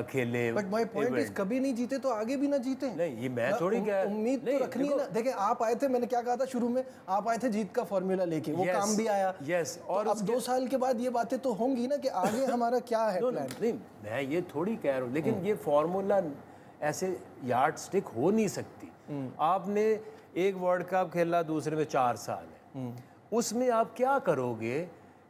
खेले। बट माय पॉइंट इज, कभी नहीं जीते तो आगे भी ना जीते। नहीं, ये मैं थोड़ी कह, उम्मीद तो रखनी है ना। देखिए, आप आए थे, मैंने क्या कहा था शुरू में, आप आए थे जीत का फॉर्मूला लेके, वो काम भी आया। यस, और तो अब 2 साल के बाद ये बातें तो होंगी ना कि आगे हमारा क्या है प्लान। नहीं, मैं ये थोड़ी कह रहा हूँ, लेकिन ये फॉर्मूला ऐसे यार्ड स्टिक हो नहीं सकती। आपने एक वर्ल्ड कप खेला, दूसरे में 4 साल है, उसमें आप क्या करोगे?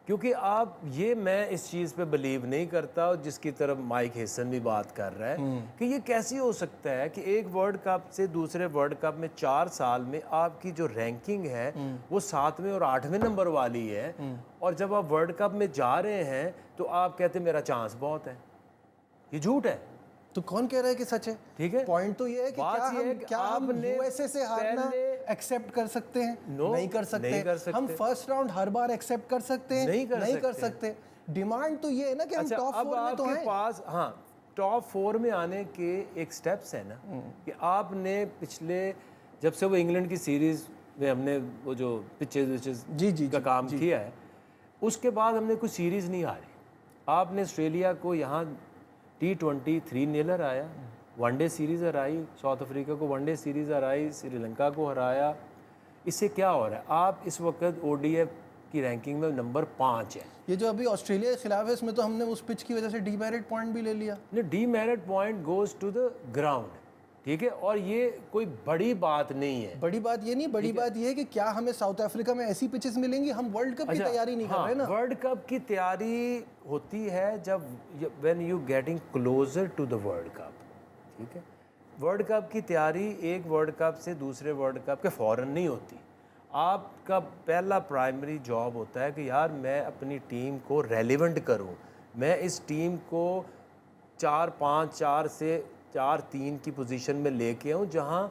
क्योंकि आप ये, मैं इस चीज़ पे बिलीव नहीं करता, जिसकी तरफ माइक हैसन भी बात कर रहा है कि ये कैसे हो सकता है कि एक वर्ल्ड कप से दूसरे वर्ल्ड कप में 4 साल में आपकी जो रैंकिंग है वो 7वें और 8वें नंबर वाली है, और जब आप वर्ल्ड कप में जा रहे हैं तो आप कहते मेरा चांस बहुत है। ये झूठ है। तो कौन कह रहा है कि सच है? ठीक है, पॉइंट तो ये है कि क्या हम यूएसए से हारना एक्सेप्ट कर सकते हैं? नहीं कर सकते। हम फर्स्ट राउंड हर बार एक्सेप्ट कर सकते हैं? नहीं कर सकते। डिमांड तो ये है ना कि हम टॉप 4 में तो हैं। पास, हाँ, टॉप 4 में आने के एक स्टेप्स है ना कि आपने पिछले, जब से वो इंग्लैंड की सीरीज में हमने वो जो पिचेस का काम किया है, उसके बाद हमने कोई सीरीज नहीं हारी। आपने ऑस्ट्रेलिया को यहाँ T20 3-0 हराया, वनडे सीरीज़ हराई, साउथ अफ्रीका को वनडे सीरीज़ हराई, श्रीलंका को हराया। इससे क्या हो रहा है? आप इस वक्त ODI की रैंकिंग में नंबर 5 है। ये जो अभी ऑस्ट्रेलिया के खिलाफ है, इसमें तो हमने उस पिच की वजह से डीमेरिट पॉइंट भी ले लिया। नहीं, demerit point goes to the ground, ठीक है। और ये कोई बड़ी बात नहीं है। बड़ी बात ये नहीं, बड़ी बात ये है कि क्या हमें साउथ अफ्रीका में ऐसी पिचेस मिलेंगी? हम वर्ल्ड कप की तैयारी नहीं कर रहे ना। वर्ल्ड कप की तैयारी होती है जब when you getting closer to the world cup, ठीक है। वर्ल्ड कप की तैयारी एक वर्ल्ड कप से दूसरे वर्ल्ड कप के फ़ौरन नहीं होती। आपका पहला प्राइमरी जॉब होता है कि यार मैं अपनी टीम को रेलिवेंट करूं, मैं इस टीम को 4-5, 4 से 4-3 की पोजीशन में लेके आऊँ जहां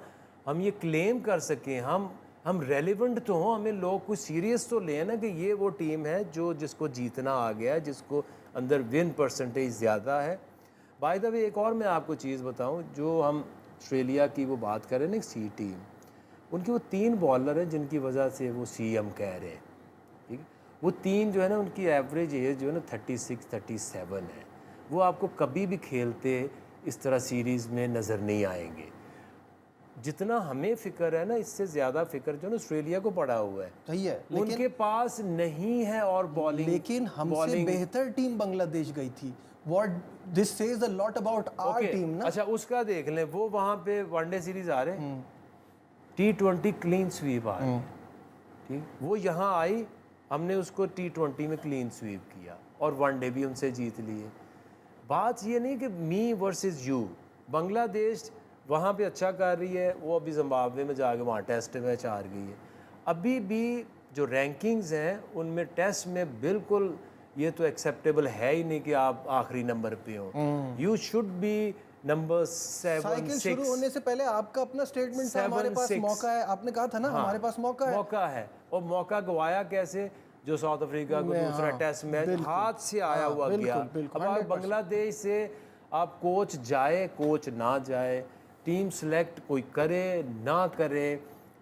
हम ये क्लेम कर सकें हम रेलिवेंट तो हों, हमें लोग कुछ सीरियस तो लें ना कि ये वो टीम है जिसको जीतना आ गया है, जिसको अंदर विन परसेंटेज ज़्यादा है। बाय द वे, एक और मैं आपको चीज़ बताऊं, जो हम ऑस्ट्रेलिया की वो बात कर रहे हैं ना, सी टीम, उनकी वो 3 बॉलर हैं जिनकी वजह से वो CM कह रहे हैं, ठीक है। वो 3 जो है ना, उनकी एवरेज एज जो है ना 36-37 है। वो आपको कभी भी खेलते इस तरह सीरीज़ में नज़र नहीं आएंगे। जितना हमें फिक्र है ना, इससे ज़्यादा फिक्र जो ना ऑस्ट्रेलिया को पड़ा हुआ है। सही है, उनके पास नहीं है और बॉलिंग, लेकिन हमसे बेहतर टीम बांग्लादेश गई थी। What this says a lot about our team ना। अच्छा उसका देख लें, वो वहाँ पे वनडे सीरीज आ रहे हैं, T20 क्लीन स्वीप आ रही है, ठीक। वो यहाँ आई, हमने उसको T20 में क्लीन स्वीप किया और वनडे भी उनसे जीत लिए। बात ये नहीं कि मी वर्सेस यू, बांग्लादेश वहाँ पे अच्छा कर रही है, वो अभी जिम्बाब्वे में जाके वहाँ टेस्ट मैच हार गई है। अभी भी जो रैंकिंग्स हैं उनमें टेस्ट में बिल्कुल ये तो एक्सेप्टेबल है ही नहीं कि आप आखिरी नंबर पे हो। You should be number 7, cycle 6। शुरू होने से पहले आपका अपना स्टेटमेंट था, हमारे पास 7, 6 मौका है, आपने कहा था ना, हमारे पास मौका है। मौका है, और मौका गवाया कैसे, जो साउथ अफ्रीका को दूसरा टेस्ट मैच हाथ से आया हुआ गया। अब आप बांग्लादेश से आप कोच जाए कोच ना जाए, टीम सेलेक्ट कोई करे ना करे,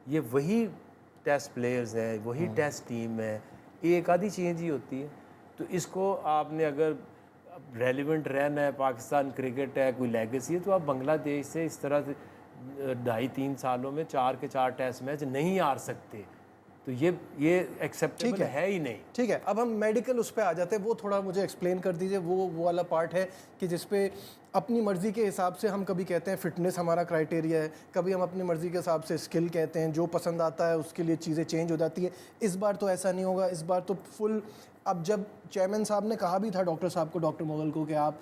ये वही टेस्ट प्लेयर्स हैं, वही टेस्ट टीम है, एक आधी चेंज ही होती है। तो इसको आपने अगर रेलिवेंट रहना है, पाकिस्तान क्रिकेट है, कोई लेगेसी है, तो आप बांग्लादेश से इस तरह से 2.5-3 सालों में 4 के 4 टेस्ट मैच नहीं हार सकते। तो ये एक्सेप्टेबल है ही नहीं। ठीक है, अब हम मेडिकल उस पर आ जाते हैं, वो थोड़ा मुझे एक्सप्लेन कर दीजिए। वो वाला पार्ट है कि जिसपे अपनी मर्ज़ी के हिसाब से हम कभी कहते हैं फिटनेस हमारा क्राइटेरिया है, कभी हम अपनी मर्ज़ी के हिसाब से स्किल कहते हैं, जो पसंद आता है उसके लिए चीज़ें चेंज हो जाती है। इस बार तो ऐसा नहीं होगा, इस बार तो फुल। अब जब चेयरमैन साहब ने कहा भी था डॉक्टर साहब को, डॉक्टर मोगल को, कि आप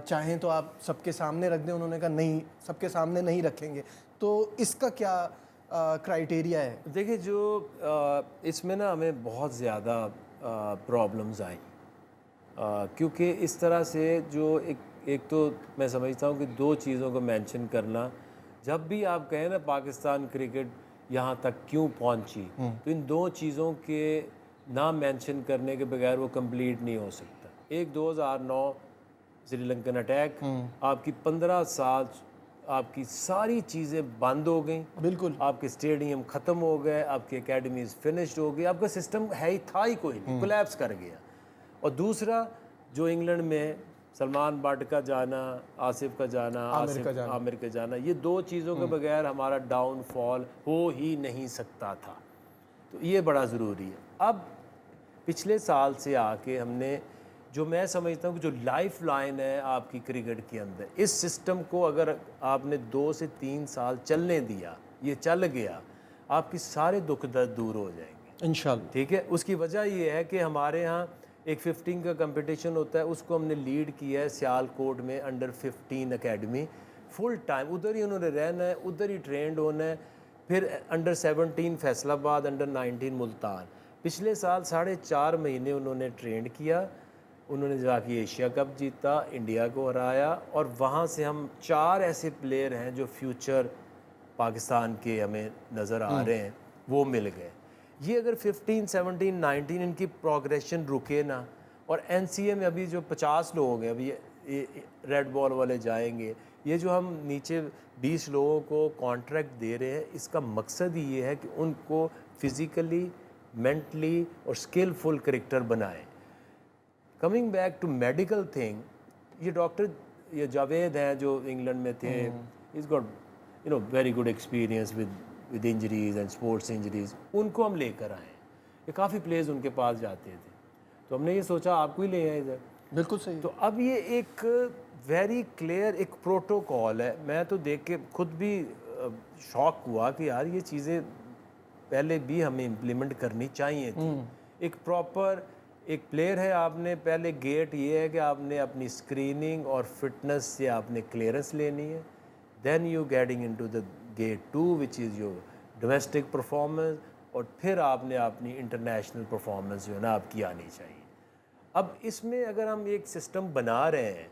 चाहें तो आप सबके सामने रख दें, उन्होंने कहा नहीं, सबके सामने नहीं रखेंगे। तो इसका क्या क्राइटेरिया है? देखिए, जो इसमें ना हमें बहुत ज़्यादा प्रॉब्लम्स आई, क्योंकि इस तरह से जो एक तो मैं समझता हूँ कि 2 चीज़ों को मेंशन करना, जब भी आप कहें ना पाकिस्तान क्रिकेट यहाँ तक क्यों पहुँची, तो इन 2 चीज़ों के ना मेंशन करने के बगैर वो कंप्लीट नहीं हो सकता। एक 2009 श्रीलंकन अटैक, आपकी 15 साल आपकी सारी चीज़ें बंद हो गई, बिल्कुल, आपके स्टेडियम ख़त्म हो गए, आपकी एकेडमीज़ फिनिश्ड हो गई, आपका सिस्टम है ही था ही कोई नहीं, कोलैप्स कर गया। और दूसरा, जो इंग्लैंड में सलमान बट का जाना, आसिफ का जाना, आमिर का जाना, ये 2 चीज़ों के बगैर हमारा डाउनफॉल हो ही नहीं सकता था। तो ये बड़ा ज़रूरी है। अब पिछले साल से आके हमने, जो मैं समझता हूँ कि जो लाइफ लाइन है आपकी क्रिकेट के अंदर, इस सिस्टम को अगर आपने 2 से 3 साल चलने दिया, ये चल गया, आपके सारे दुख दर्द दूर हो जाएंगे इंशाल्लाह। ठीक है। उसकी वजह ये है कि हमारे यहाँ एक 15 का कंपटीशन होता है, उसको हमने लीड किया है सियालकोट में, अंडर 15 एकेडमी, फुल टाइम उधर ही उन्होंने रहना है, उधर ही ट्रेंड होना है। फिर अंडर 17 फैसलाबाद, अंडर 19 मुल्तान। पिछले साल 4.5 महीने उन्होंने ट्रेंड किया, उन्होंने जाके एशिया कप जीता, इंडिया को हराया, और वहाँ से हम 4 ऐसे प्लेयर हैं जो फ्यूचर पाकिस्तान के हमें नज़र आ रहे हैं, वो मिल गए। ये अगर 15, 17, 19 इनकी प्रोग्रेशन रुके ना, और NCA में अभी जो 50 लोग हैं, अभी ये रेड बॉल वाले जाएंगे, ये जो हम नीचे 20 लोगों को कॉन्ट्रैक्ट दे रहे हैं, इसका मकसद ही ये है कि उनको फिज़िकली, मेंटली और स्किलफुल क्रिकेटर बनाएं। Coming back to medical thing, ये डॉक्टर, ये जावेद हैं जो इंग्लैंड में थे, is got very good experience with injuries and sports injuries, उनको हम लेकर आए। ये काफ़ी प्लेयर्स उनके पास जाते थे, तो हमने ये सोचा आपको ही ले आए इधर। बिल्कुल सही। तो अब ये एक वेरी क्लियर एक प्रोटोकॉल है। मैं तो देख के खुद भी शॉक हुआ कि यार ये चीज़ें पहले भी हमें इम्प्लीमेंट करनी चाहिए थी। एक प्रॉपर एक प्लेयर है, आपने पहले गेट ये है कि आपने अपनी स्क्रीनिंग और फिटनेस से आपने क्लियरेंस लेनी है, then you getting into the gate 2 which is your domestic performance, और फिर आपने अपनी इंटरनेशनल परफॉर्मेंस जो है ना आपकी आनी चाहिए। अब इसमें अगर हम एक सिस्टम बना रहे हैं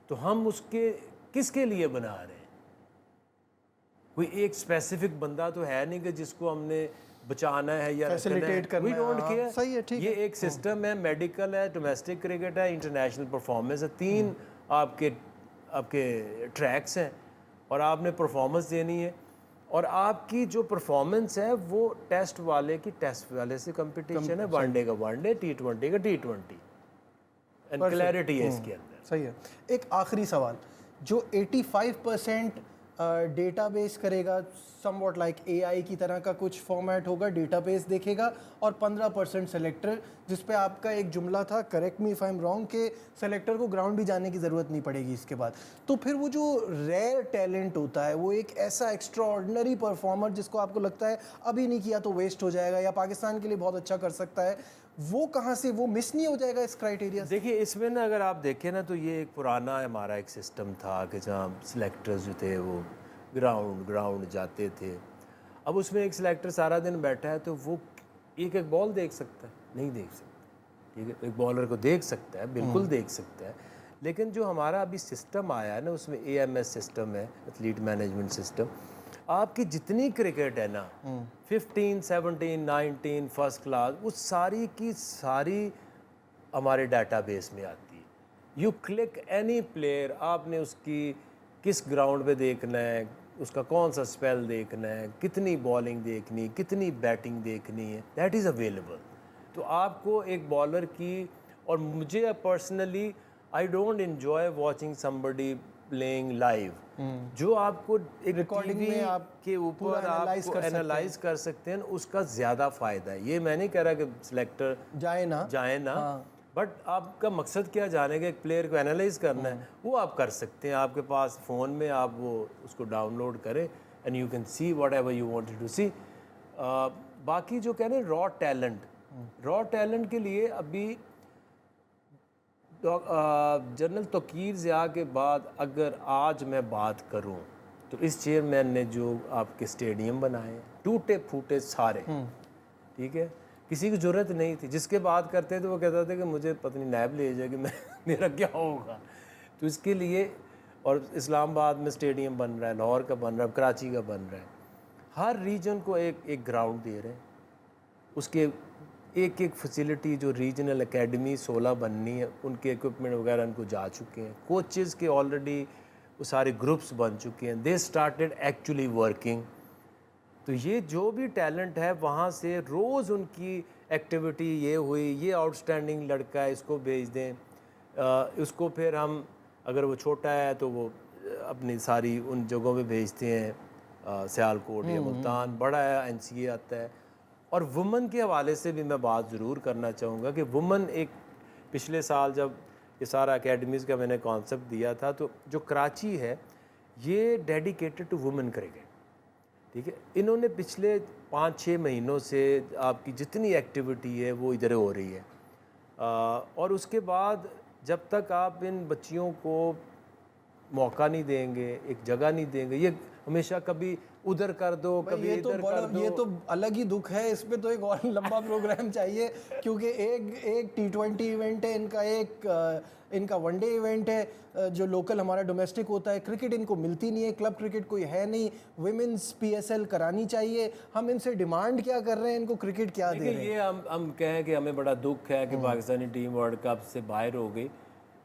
तो हम उसके किसके लिए बना रहे हैं? कोई एक स्पेसिफिक बंदा तो है नहीं कि जिसको हमने बचाना है या फैसिलिटेट करना है। We don't care. सही है, ठीक ये एक सिस्टम है, मेडिकल है, डोमेस्टिक क्रिकेट है, इंटरनेशनल परफॉर्मेंस है, 3 आपके ट्रैक्स हैं, और आपने परफॉर्मेंस देनी है, और आपकी जो परफॉर्मेंस है वो टेस्ट वाले की टेस्ट वाले से कंपटीशन है, वनडे का वनडे, T20 का T20, एंड क्लैरिटी है इसके अंदर। सही है। एक आखिरी सवाल, जो 85% डेटाबेस करेगा, समवॉट लाइक एआई की तरह का कुछ फॉर्मेट होगा, डेटाबेस देखेगा और 15% सेलेक्टर, जिस पे आपका एक जुमला था, correct me if I am wrong, कि सेलेक्टर को ग्राउंड भी जाने की ज़रूरत नहीं पड़ेगी इसके बाद। तो फिर वो जो रेयर टैलेंट होता है, वो एक ऐसा एक्स्ट्राऑर्डिनरी परफॉर्मर जिसको आपको लगता है अभी नहीं किया तो वेस्ट हो जाएगा या पाकिस्तान के लिए बहुत अच्छा कर सकता है, वो कहाँ से, वो मिस नहीं हो जाएगा इस क्राइटेरिया से? देखिए इसमें ना अगर आप देखें ना तो ये एक पुराना हमारा एक सिस्टम था कि जहाँ सिलेक्टर्स जो थे वो ग्राउंड जाते थे। अब उसमें एक सिलेक्टर सारा दिन बैठा है तो वो एक बॉल देख सकता है? नहीं देख सकता। ठीक है, एक बॉलर को देख सकता है, बिल्कुल देख सकता है, लेकिन जो हमारा अभी सिस्टम आया है ना उसमें AMS सिस्टम है, एथलीट मैनेजमेंट सिस्टम। आपकी जितनी क्रिकेट है ना 15, 17, 19 फर्स्ट क्लास, वो सारी की सारी हमारे डाटाबेस में आती है। यू क्लिक एनी प्लेयर, आपने उसकी किस ग्राउंड पे देखना है, उसका कौन सा स्पेल देखना है, कितनी बॉलिंग देखनी, कितनी बैटिंग देखनी है, दैट इज़ अवेलेबल। तो आपको एक बॉलर की, और मुझे personally I don't enjoy watching somebody playing live. जो आपको एक रिकॉर्डिंग टीवी में आप के ऊपर आप एनालाइज कर सकते हैं, उसका ज़्यादा फ़ायदा है। ये मैं नहीं कह रहा कि सिलेक्टर जाए ना, बट आपका मकसद क्या जाने का, एक प्लेयर को एनालाइज करना है, वो आप कर सकते हैं। आपके पास फ़ोन में आप वो उसको डाउनलोड करें and you can see whatever you wanted to see. बाकी जो कह रहे हैं रॉ टैलेंट के लिए अभी जनरल तौकीर ज़िया के बाद अगर आज मैं बात करूं तो इस चेयरमैन ने जो आपके स्टेडियम बनाए टूटे फूटे सारे, ठीक है, किसी की ज़रूरत नहीं थी। जिसके बात करते थे वो कहता था कि मुझे पता नहीं नैब ले जाएगी, मैं मेरा क्या होगा। तो इसके लिए, और इस्लामाबाद में स्टेडियम बन रहा है, लाहौर का बन रहा है, कराची का बन रहा है, हर रीजन को एक ग्राउंड दे रहे हैं। उसके एक फैसिलिटी जो रीजनल एकेडमी 16 बननी है, उनके इक्विपमेंट वगैरह उनको जा चुके हैं। कोचेज़ के ऑलरेडी वो सारे ग्रुप्स बन चुके हैं, दे स्टार्टेड एक्चुअली वर्किंग। तो ये जो भी टैलेंट है वहाँ से रोज़ उनकी एक्टिविटी ये हुई, ये आउटस्टैंडिंग लड़का है, इसको भेज दें। उसको फिर हम, अगर वो छोटा है तो वो अपनी सारी उन जगहों पे भेजते हैं, सियालकोट या मुल्तान। बड़ा है NCA आता है। और वुमन के हवाले से भी मैं बात ज़रूर करना चाहूँगा कि वुमन एक, पिछले साल जब ये सारा एकेडमीज़ का मैंने कॉन्सेप्ट दिया था, तो जो कराची है ये डेडिकेटेड टू वुमेन क्रिकेट, ठीक है। इन्होंने पिछले 5-6 महीनों से आपकी जितनी एक्टिविटी है वो इधर हो रही है। और उसके बाद जब तक आप इन बच्चियों को मौका नहीं देंगे, एक जगह नहीं देंगे, ये हमेशा कभी उधर कर दो, कभी इधर कर दो। ये तो अलग ही दुख है, इस पे तो एक और लंबा प्रोग्राम चाहिए, क्योंकि एक T20 इवेंट है इनका, एक इनका वनडे इवेंट है जो लोकल हमारा डोमेस्टिक होता है। क्रिकेट इनको मिलती नहीं है, क्लब क्रिकेट कोई है नहीं, विमेंस PSL करानी चाहिए। हम इनसे डिमांड क्या कर रहे हैं, इनको क्रिकेट क्या दे रहे हैं? ये हम कहें कि हमें बड़ा दुख है कि पाकिस्तानी टीम वर्ल्ड कप से बाहर हो गई,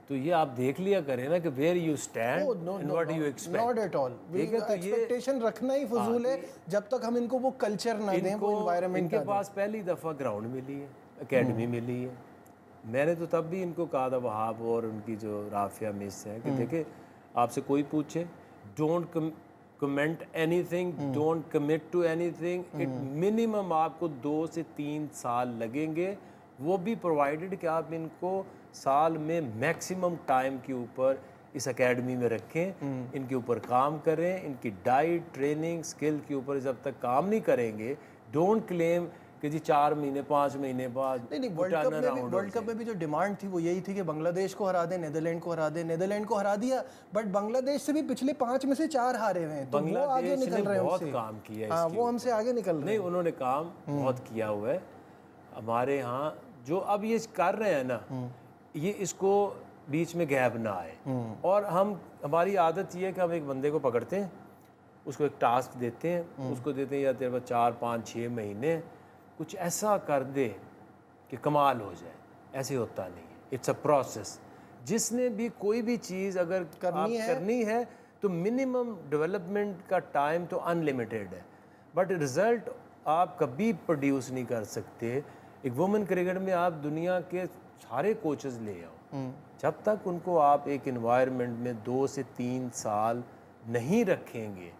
तो ये आप देख लिया करें ना कि where you stand and what you expect. Not at all, expectation रखना ही फजूल है जब तक हम इनको वो कल्चर ना दें, वो एनवायरनमेंट। इनके पास पहली दफ़ा ग्राउंड मिली है, एकेडमी मिली है। मैंने तो तब भी इनको कहा था, वहाब और उनकी जो राफिया मिस है, कि देखे आपसे कोई पूछे, don't comment anything, don't commit to anything. It minimum आपको 2 से 3 साल लगेंगे, वो भी प्रोवाइडेड कि आप इनको साल में मैक्सिमम टाइम के ऊपर इस एकेडमी में रखें, इनके ऊपर काम करें, इनकी डाइट, ट्रेनिंग, स्किल के ऊपर जब तक काम नहीं करेंगे, डोंट क्लेम कि जी 4 महीने 5 महीने बाद। नहीं, वर्ल्ड कप में भी जो डिमांड थी वो यही थी कि बांग्लादेश को हरा दें, नीदरलैंड को हरा दें। नीदरलैंड को हरा दिया, बट बांग्लादेश से भी पिछले 5 में से 4 हारे हुए हैं, तो वो आगे निकल रहे हैं, बहुत काम किया है, वो हमसे आगे निकल रहे हैं। नहीं, उन्होंने काम बहुत किया हुआ है हमारे यहाँ। जो अब ये कर रहे हैं ना, ये इसको बीच में गैप ना आए। और हमारी आदत ये है कि हम एक बंदे को पकड़ते हैं, उसको एक टास्क देते हैं, उसको देते हैं या तेरे पास 4, 5, 6 महीने कुछ ऐसा कर दे कि कमाल हो जाए। ऐसे होता नहीं है, इट्स अ प्रोसेस। जिसने भी कोई भी चीज़ अगर करनी है तो मिनिमम डेवलपमेंट का टाइम तो अनलिमिटेड है, बट रिज़ल्ट आप कभी प्रोड्यूस नहीं कर सकते। एक वुमेन क्रिकेट में आप दुनिया के सारे कोचेस ले आओ, जब तक उनको आप एक इन्वायरमेंट में 2 से 3 साल नहीं रखेंगे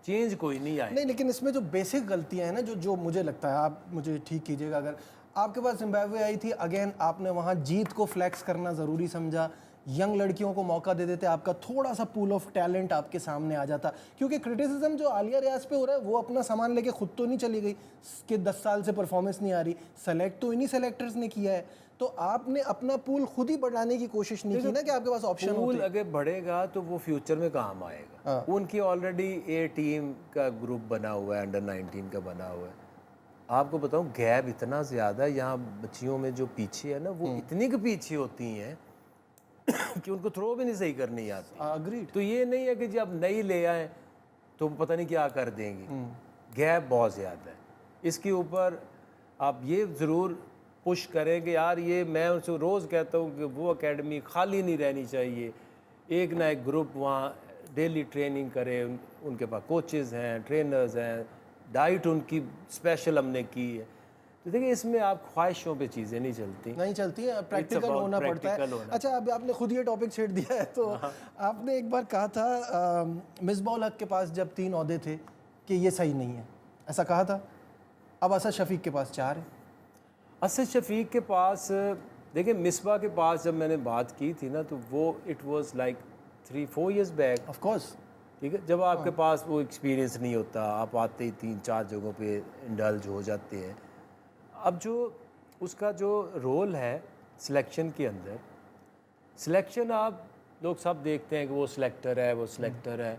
चेंज कोई नहीं आएगा। नहीं, लेकिन इसमें जो बेसिक गलतियां हैं ना, जो मुझे लगता है, आप मुझे ठीक कीजिएगा, अगर आपके पास जिम्बाब्वे आई थी, अगेन आपने वहाँ जीत को फ्लैक्स करना ज़रूरी समझा, यंग लड़कियों को मौका दे देते, आपका थोड़ा सा पूल ऑफ टैलेंट आपके सामने आ जाता। क्योंकि क्रिटिसिज्म जो आलिया रियाज पे हो रहा है, वो अपना सामान लेके खुद तो नहीं चली गई कि 10 साल से परफॉर्मेंस नहीं आ रही, सेलेक्ट तो इन्हीं सेलेक्टर्स ने किया है। तो आपने अपना पूल खुद ही बढ़ाने की कोशिश नहीं की ना, कि आपके पास ऑप्शन पूल अगर बढ़ेगा तो वो फ्यूचर में काम आएगा। उनकी ऑलरेडी ए टीम का ग्रुप बना हुआ है, अंडर 19 का बना हुआ है। आपको बताऊं, गैप इतना ज़्यादा है यहाँ, बच्चियों में जो पीछे है ना, वो इतनी के पीछे होती हैं कि उनको थ्रो भी नहीं सही करनी आती। अग्रीड। तो ये नहीं है कि जब नई ले आए तो पता नहीं क्या कर देंगी। गैप बहुत ज़्यादा है। इसके ऊपर आप ये ज़रूर पुश करें कि यार, ये मैं उनसे रोज़ कहता हूँ कि वो एकेडमी खाली नहीं रहनी चाहिए, एक ना एक ग्रुप वहाँ डेली ट्रेनिंग करे, उनके पास कोचेज़ हैं, ट्रेनर्स हैं, डाइट उनकी स्पेशल हमने की है। तो देखिए, इसमें आप ख्वाहिशों पे चीज़ें नहीं चलती है, प्रैक्टिकल होना पड़ता है। अच्छा, अब आपने खुद ये टॉपिक छेड़ दिया है, तो आपने एक बार कहा था मिसबाह हक के पास जब 3 ओहदे थे कि ये सही नहीं है, ऐसा कहा था। अब असद शफीक के पास 4 है। असद शफीक के पास, देखिए मिसबाह के पास जब मैंने बात की थी ना, तो वो it was like 3-4 years back. Of course, ठीक है, जब आपके पास वो एक्सपीरियंस नहीं होता, आप आते ही 3-4 जगहों पे इंडल्ज हो जाते हैं। अब जो उसका जो रोल है सिलेक्शन के अंदर, सिलेक्शन आप लोग सब देखते हैं कि वो सिलेक्टर है, वो सिलेक्टर है।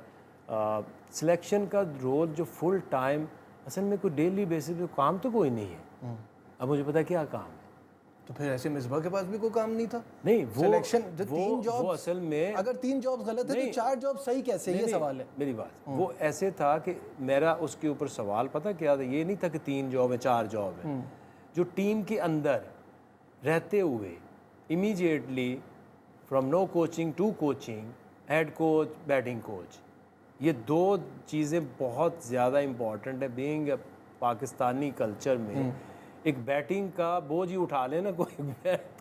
सिलेक्शन का रोल जो फुल टाइम असल में कोई डेली बेसिस पे काम तो कोई नहीं है। अब मुझे पता क्या काम है, तो फिर ऐसे मिसबाह के पास भी कोई काम नहीं था। नहीं, वो सिलेक्शन जो वो, 3 जॉब, वो असल में अगर 3 जॉब गलत है तो 4 जॉब सही कैसे, ये सवाल है। मेरी बात, वो ऐसे था कि मेरा उसके ऊपर सवाल पता क्या था, ये नहीं था कि 3 जॉब है 4 जॉब है। जो टीम के अंदर रहते हुए immediately from no coaching to coaching, head coach, batting coach, ये 2 चीज़ें बहुत ज़्यादा इम्पॉर्टेंट है। बीइंग पाकिस्तानी कल्चर में एक बैटिंग का बोझ ही उठा लेना कोई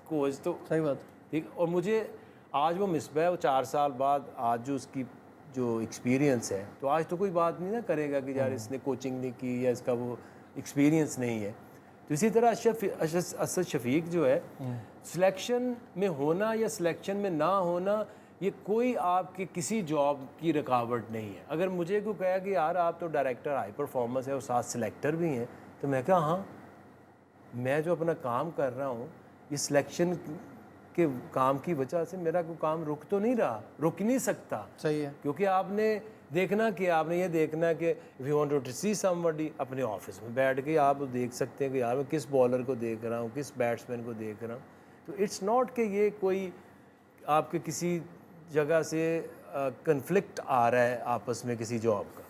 कोच, तो सही बात, ठीक। और मुझे आज वो मिसबाह, वो 4 साल बाद आज जो उसकी जो एक्सपीरियंस है, तो आज तो कोई बात नहीं ना करेगा कि यार इसने कोचिंग नहीं की या इसका वो एक्सपीरियंस नहीं है। तो इसी तरह असद शफीक जो है, सिलेक्शन में होना या सिलेक्शन में ना होना, ये कोई आपके किसी जॉब की रुकावट नहीं है। अगर मुझे कोई कहा कि यार आप तो डायरेक्टर हाई परफॉर्मेंस है और साथ सिलेक्टर भी हैं, तो मैं कहा हाँ, मैं जो अपना काम कर रहा हूँ, ये सिलेक्शन के काम की वजह से मेरा कोई काम रुक तो नहीं रहा, रुक नहीं सकता। सही है। क्योंकि आपने देखना कि आपने ये देखना कि if you want to see somebody, अपने ऑफिस में बैठ के आप देख सकते हैं कि यार मैं किस बॉलर को देख रहा हूँ, किस बैट्समैन को देख रहा हूँ। तो इट्स नॉट कि ये कोई आपके किसी जगह से कन्फ्लिक्ट आ रहा है आपस में किसी जॉब का।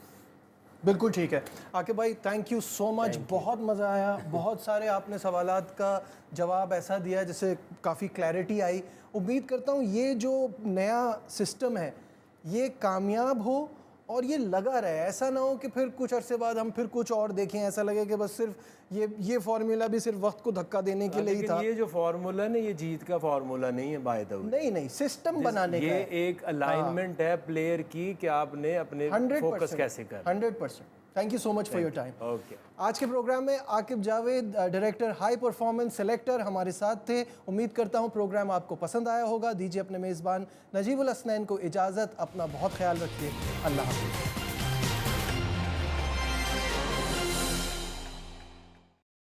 बिल्कुल ठीक है। आकिब भाई, थैंक यू सो मच, बहुत मज़ा आया। बहुत सारे आपने सवालात का जवाब ऐसा दिया जिससे काफ़ी क्लैरिटी आई। उम्मीद करता हूँ ये जो नया सिस्टम है ये कामयाब हो और ये लगा रहे, ऐसा ना हो कि फिर कुछ अरसे बाद हम फिर कुछ और देखें, ऐसा लगे कि बस सिर्फ ये फार्मूला भी सिर्फ वक्त को धक्का देने के लिए ही था। ये जो फार्मूला है ना, ये जीत का फार्मूला नहीं है बाय द वे। नहीं, सिस्टम बनाने का ये एक अलाइनमेंट है प्लेयर की कि आपने अपने फोकस कैसे करना। 100%। Thank you so much for your time. Okay, आज के प्रोग्राम में Aqib Javed, director high performance selector, हमारे साथ थे। उम्मीद करता हूँ प्रोग्राम आपको पसंद आया होगा। दीजिए अपने मेज़बान नजीबुल हसनैन को इजाज़त। अपना बहुत ख्याल रखिए। अल्लाह हाफ़िज़।